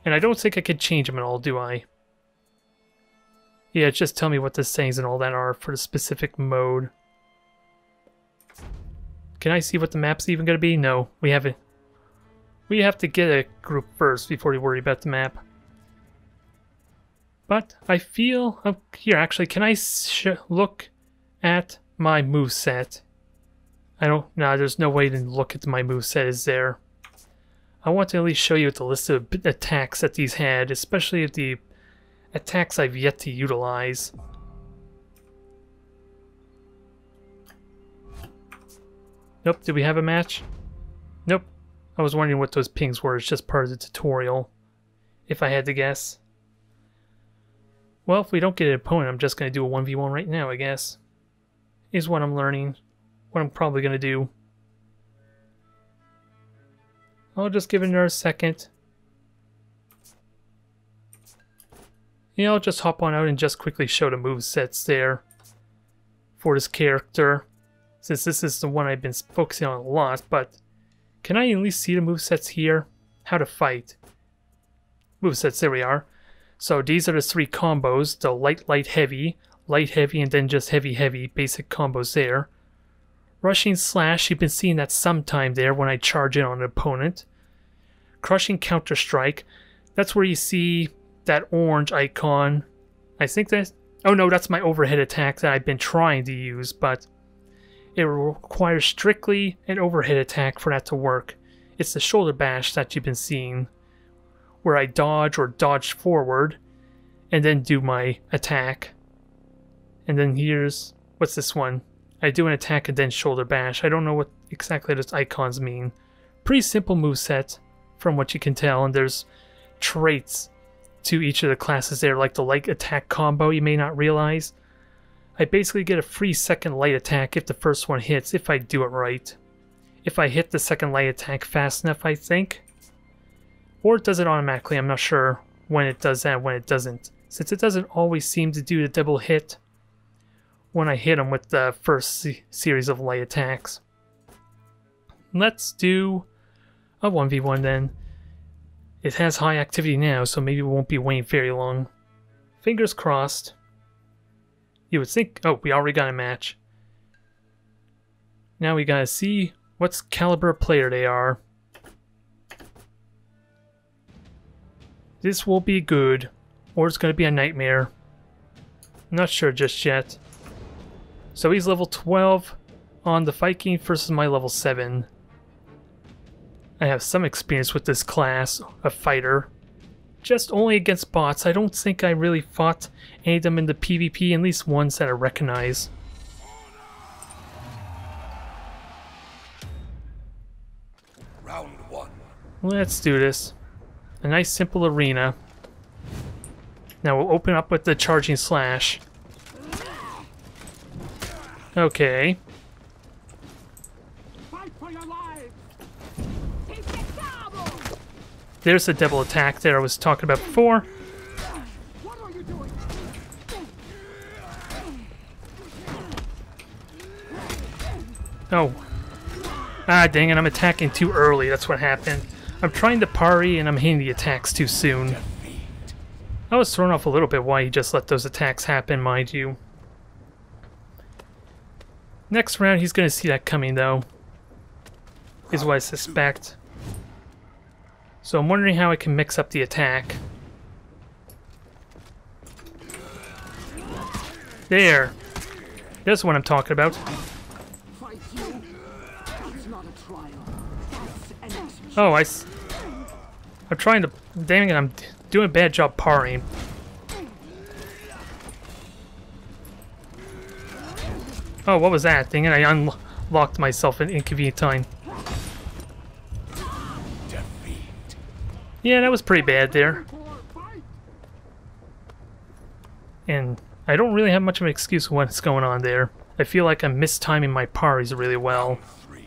And I don't think I could change them at all, do I? Yeah, just tell me what the settings and all that are for the specific mode. Can I see what the map's even going to be? No, we haven't. We have to get a group first before we worry about the map. But I feel... Oh, here, actually, can I look at my moveset? I don't... No, there's no way to look at my moveset, is there? I want to at least show you the list of attacks that these had, especially the attacks I've yet to utilize. Nope, did we have a match? Nope. I was wondering what those pings were. It's just part of the tutorial, if I had to guess. Well, if we don't get an opponent, I'm just going to do a 1v1 right now, I guess. Is what I'm learning. What I'm probably going to do. I'll just give it another second. Yeah, I'll just hop on out and just quickly show the movesets there for this character. Since this is the one I've been focusing on a lot, but can I at least see the movesets here? How to fight. Movesets, there we are. So these are the 3 combos, the light, heavy, and then just heavy, basic combos there. Rushing slash, you've been seeing that sometime there when I charge in on an opponent. Crushing counter strike, that's where you see that orange icon. I think that... Oh no, that's my overhead attack that I've been trying to use, but it requires strictly an overhead attack for that to work. It's the shoulder bash that you've been seeing, where I dodge or dodge forward and then do my attack. And then here's... What's this one? I do an attack and then shoulder bash. I don't know what exactly those icons mean. Pretty simple moveset from what you can tell, and there's traits to each of the classes there, like the light attack combo you may not realize. I basically get a free second light attack if the first one hits, if I do it right. If I hit the second light attack fast enough, I think. Or it does it automatically, I'm not sure when it does that and when it doesn't. Since it doesn't always seem to do the double hit when I hit them with the first series of light attacks. Let's do a 1v1 then. It has high activity now, so maybe we won't be waiting very long. Fingers crossed. You would think... Oh, we already got a match. Now we gotta see what caliber of player they are. This will be good, or it's gonna be a nightmare. I'm not sure just yet. So he's level 12 on the Viking versus my level 7. I have some experience with this class of fighter. Just only against bots. I don't think I really fought any of them in the PvP, at least ones that I recognize. Round 1. Let's do this. A nice simple arena. Now we'll open up with the charging slash. Okay. Fight for your lives. There's the double attack there I was talking about before. What are you doing? Oh. Ah, dang it, I'm attacking too early. That's what happened. I'm trying to parry and I'm hitting the attacks too soon. I was thrown off a little bit why he just let those attacks happen, mind you. Next round, he's going to see that coming, though. Is what I suspect. So I'm wondering how I can mix up the attack. There. That's what I'm talking about. Fight you? That's not a trial. That's an execution. Oh, I'm trying to... Dang it, I'm doing a bad job parrying. Oh, what was that? Dang it, I locked myself in inconvenient time. Defeat. Yeah, that was pretty bad there. And I don't really have much of an excuse for what's going on there. I feel like I'm mistiming my parries really well. 3.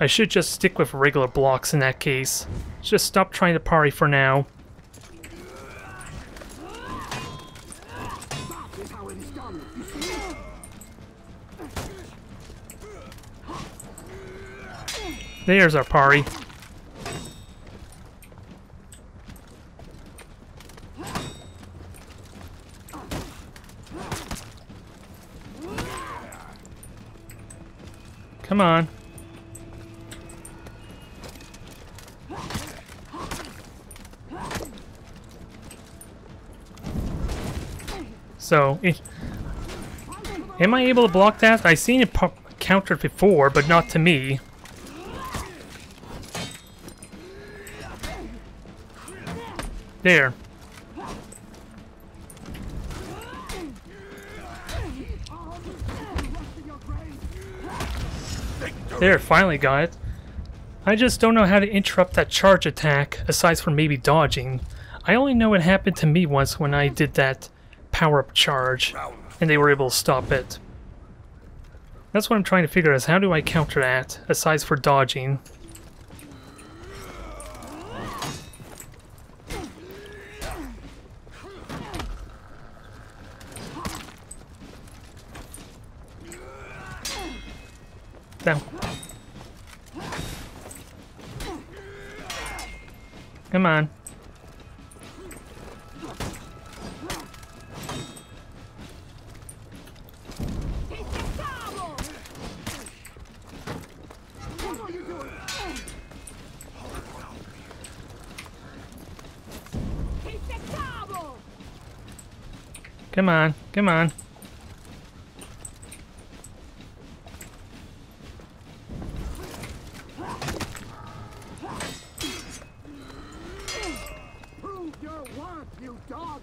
I should just stick with regular blocks in that case. Just stop trying to parry for now. That is how it is done. You see? There's our parry. Come on. So, am I able to block that? I've seen it countered before, but not to me. There. There, finally got it. I just don't know how to interrupt that charge attack, aside from maybe dodging. I only know it happened to me once when I did that power-up charge, and they were able to stop it. That's what I'm trying to figure out, is how do I counter that, aside for dodging. Down. Come on. Come on, come on. Prove your worth, you dogs!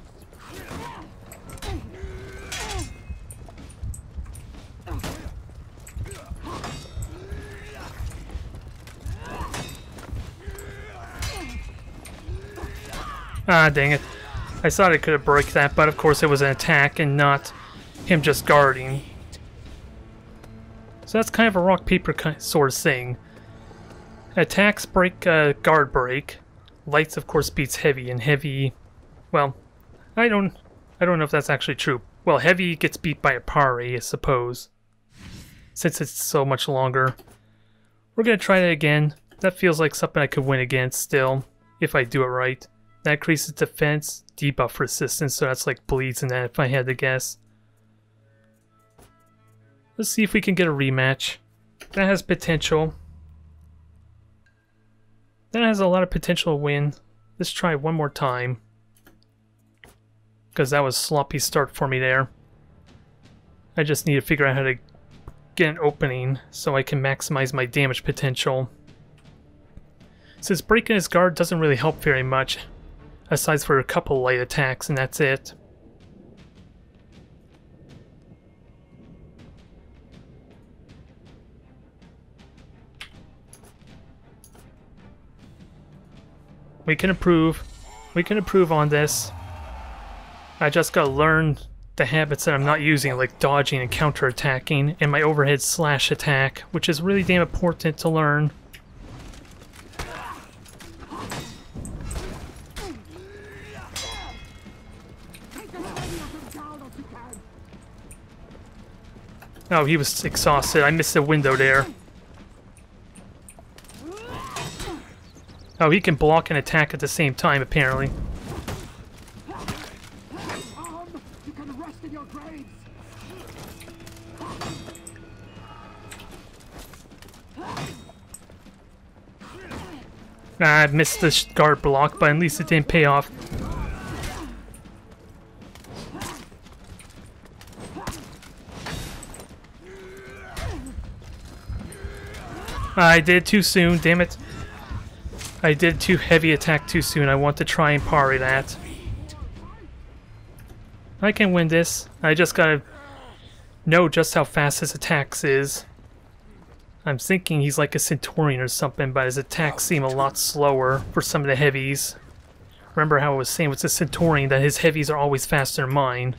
Ah, dang it. I thought I could have broke that, but of course it was an attack and not him just guarding. So that's kind of a rock paper sort of thing. Attacks break, guard break. Lights of course beats heavy, and heavy, well, I don't know if that's actually true. Well, heavy gets beat by a parry, I suppose, since it's so much longer. We're gonna try that again. That feels like something I could win against still, if I do it right. That increases defense, debuff resistance, so that's like bleeds in that if I had to guess. Let's see if we can get a rematch. That has potential. That has a lot of potential to win. Let's try one more time. Because that was a sloppy start for me there. I just need to figure out how to get an opening so I can maximize my damage potential. Since breaking his guard doesn't really help very much, aside for a couple light attacks, and that's it. We can improve. We can improve on this. I just gotta learn the habits that I'm not using, like dodging and counter-attacking, and my overhead slash attack, which is really damn important to learn. Oh, he was exhausted. I missed the window there. Oh, he can block and attack at the same time, apparently. You can rest in your graves. I missed the guard block, but at least it didn't pay off. I did too soon, damn it. I did too heavy attack too soon. I want to try and parry that. I can win this. I just gotta know just how fast his attacks is. I'm thinking he's like a Centurion or something, but his attacks seem a lot slower for some of the heavies. Remember how I was saying with the Centurion that his heavies are always faster than mine.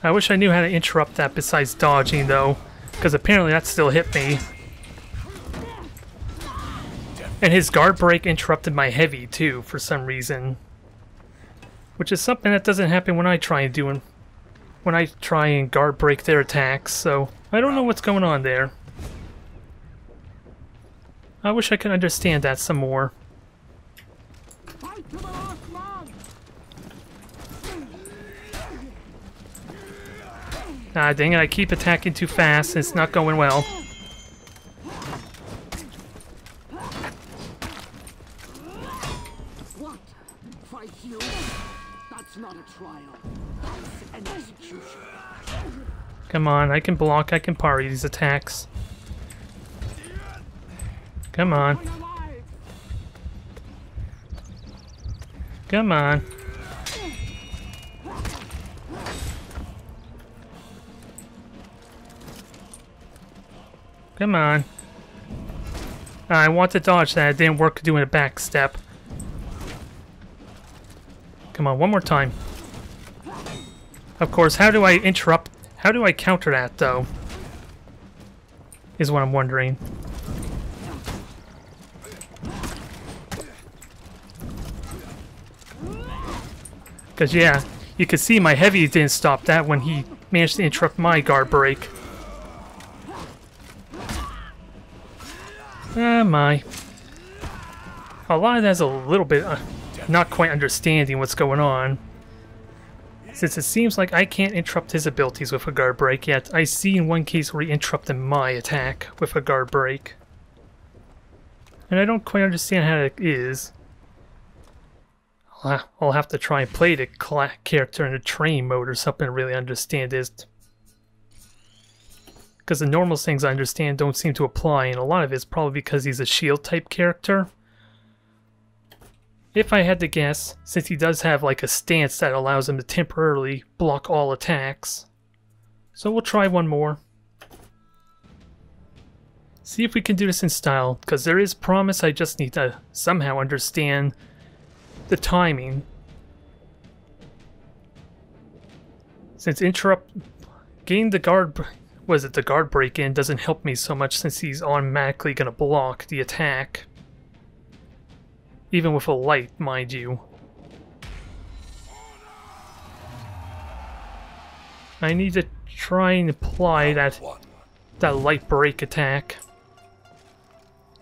I wish I knew how to interrupt that besides dodging, though, because apparently that still hit me. And his guard break interrupted my heavy, too, for some reason. Which is something that doesn't happen when I try and guard break their attacks, so I don't know what's going on there. I wish I could understand that some more. Ah, dang it, I keep attacking too fast, and it's not going well. What? Fight you? That's not a trial. That's an execution. Come on, I can block, I can parry these attacks. Come on. Come on. Come on. I want to dodge that. It didn't work doing a back step. Come on, one more time. Of course, how do I interrupt? How do I counter that, though? Is what I'm wondering. Because, yeah, you can see my heavy didn't stop that when he managed to interrupt my guard break. Ah, my. A lot of that's a little bit not quite understanding what's going on. Since it seems like I can't interrupt his abilities with a guard break, yet I see in one case where he interrupted my attack with a guard break. And I don't quite understand how it is. I'll have to try and play the character in a train mode or something to really understand it. Because the normal things I understand don't seem to apply, and a lot of it's probably because he's a shield type character. If I had to guess, since he does have like a stance that allows him to temporarily block all attacks. So we'll try one more. See if we can do this in style, because there is promise. I just need to somehow understand the timing. Since getting the guard break in doesn't help me so much, since he's automatically going to block the attack. Even with a light, mind you. I need to try and apply that light break attack.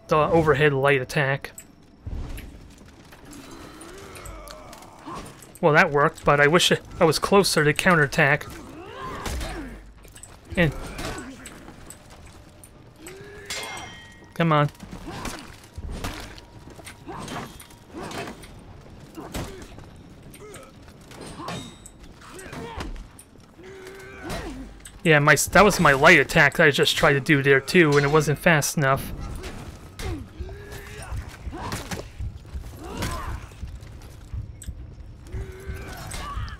The overhead light attack. Well, that worked, but I wish I was closer to counterattack. And come on. Yeah, that was my light attack that I just tried to do there too, and it wasn't fast enough.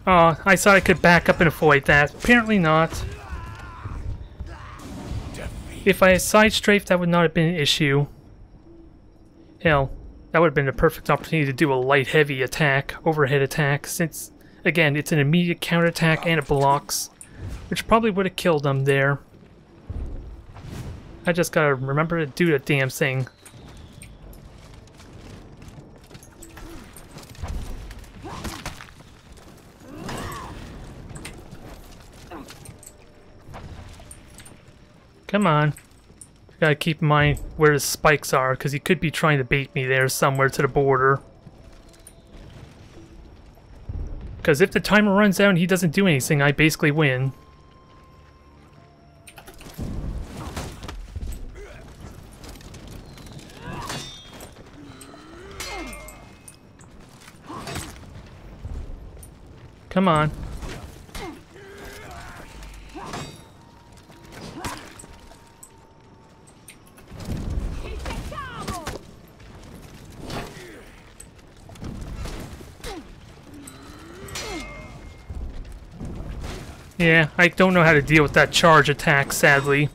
Oh, I thought I could back up and avoid that. Apparently not. If I had side strafed, that would not have been an issue. Hell, that would have been a perfect opportunity to do a light heavy attack, overhead attack, since, again, it's an immediate counterattack and it blocks, which probably would have killed them there. I just gotta remember to do the damn thing. Come on. Gotta keep in mind where the spikes are, because he could be trying to bait me there somewhere to the border. Because if the timer runs out and he doesn't do anything, I basically win. Come on. Yeah, I don't know how to deal with that charge attack, sadly.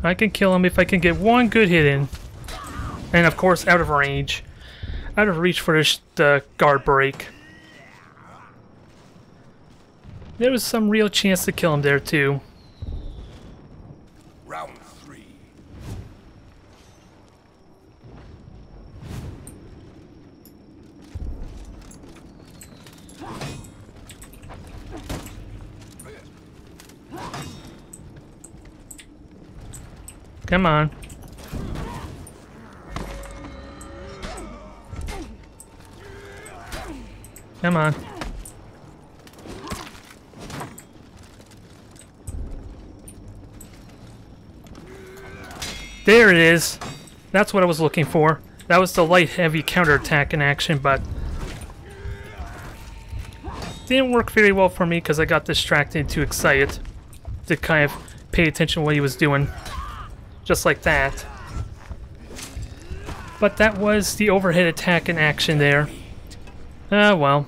I can kill him if I can get one good hit in. And of course, out of range. Out of reach for the guard break. There was some real chance to kill him there too. Round 3. Come on. Come on. There it is. That's what I was looking for. That was the light heavy counterattack in action, but didn't work very well for me because I got distracted and too excited to kind of pay attention to what he was doing. Just like that. But that was the overhead attack in action there. Ah, well.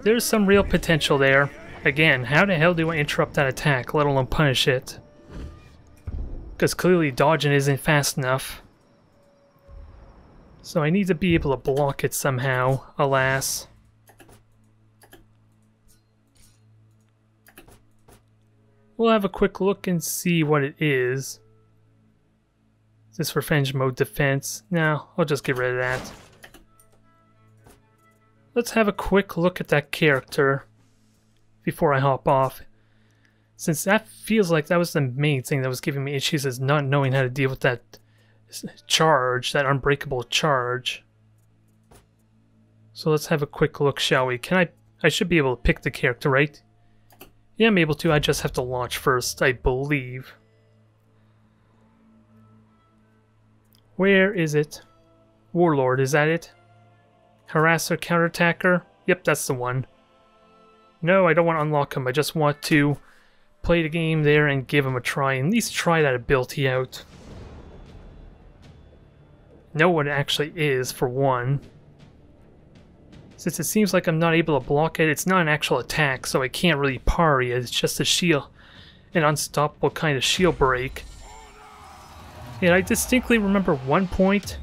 There's some real potential there. Again, how the hell do I interrupt that attack, let alone punish it? Because clearly dodging isn't fast enough. So I need to be able to block it somehow, alas. We'll have a quick look and see what it is. Is this revenge mode defense? No, I'll just get rid of that. Let's have a quick look at that character before I hop off. Since that feels like that was the main thing that was giving me issues, is not knowing how to deal with that charge, that unbreakable charge. So let's have a quick look, shall we? I should be able to pick the character, right? Yeah, I'm able to. I just have to launch first, I believe. Where is it? Warlord, is that it? Harasser, counterattacker? Yep, that's the one. No, I don't want to unlock him. I just want to play the game there and give him a try. And at least try that ability out. Know what it actually is, for one. Since it seems like I'm not able to block it, it's not an actual attack, so I can't really parry it. It's just a shield, an unstoppable kind of shield break. And I distinctly remember one point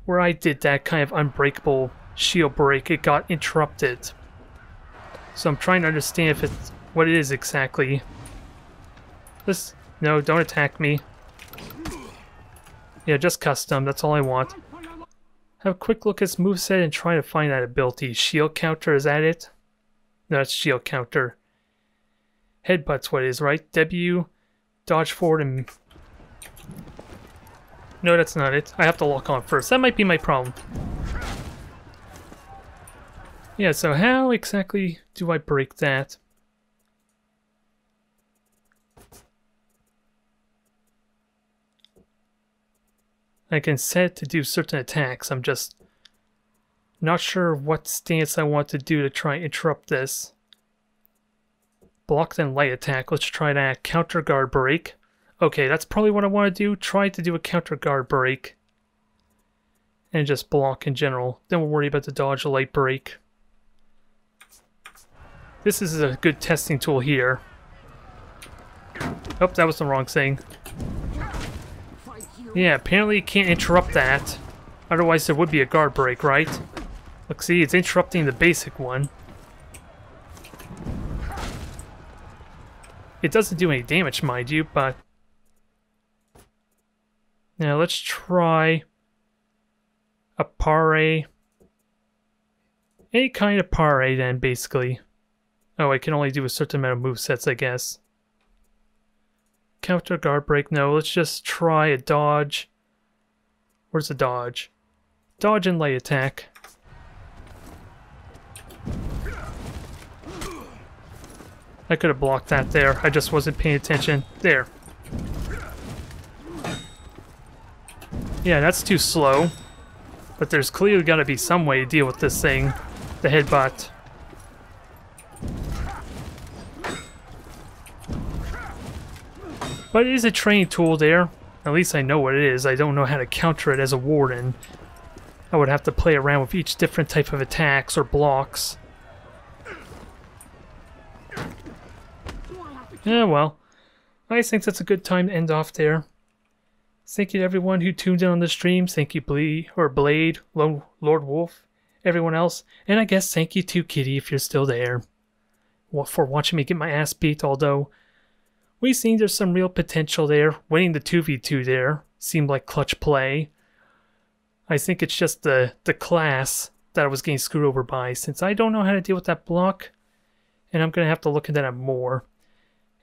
where I did that kind of unbreakable shield break. It got interrupted. So I'm trying to understand if it's what it is exactly. No, don't attack me. Yeah, just custom, that's all I want. Have a quick look at his moveset and try to find that ability. Shield counter, is that it? No, it's shield counter. Headbutt's what it is, right? W, dodge forward, and... No, that's not it. I have to lock on first. That might be my problem. Yeah, so how exactly do I break that? I can set it to do certain attacks. I'm just not sure what stance I want to do to try and interrupt this. Block then light attack. Let's try that. Counter guard break. Okay, that's probably what I want to do. Try to do a counter guard break. And just block in general. Then we'll worry about the dodge light break. This is a good testing tool here. Oh, that was the wrong thing. Yeah, apparently you can't interrupt that. Otherwise there would be a guard break, right? Look, see, it's interrupting the basic one. It doesn't do any damage, mind you, but... Now let's try a parry. Any kind of parry then, basically. Oh, I can only do a certain amount of movesets, I guess. Counter guard break, no, let's just try a dodge. Where's the dodge? Dodge and light attack. I could have blocked that there. I just wasn't paying attention. There. Yeah, that's too slow. But there's clearly got to be some way to deal with this thing. The headbutt. But it is a training tool there. At least I know what it is. I don't know how to counter it as a warden. I would have to play around with each different type of attacks or blocks. Yeah, well. I think that's a good time to end off there. Thank you to everyone who tuned in on the stream. Thank you, Blade, Lord Wolf, everyone else. And I guess thank you to Kitty if you're still there. For watching me get my ass beat, although we seen there's some real potential there. Winning the 2v2 there seemed like clutch play. I think it's just the class that I was getting screwed over by, since I don't know how to deal with that block. And I'm going to have to look into that more.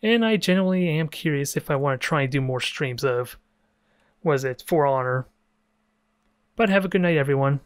And I genuinely am curious if I want to try and do more streams of, Was it For Honor. But have a good night, everyone.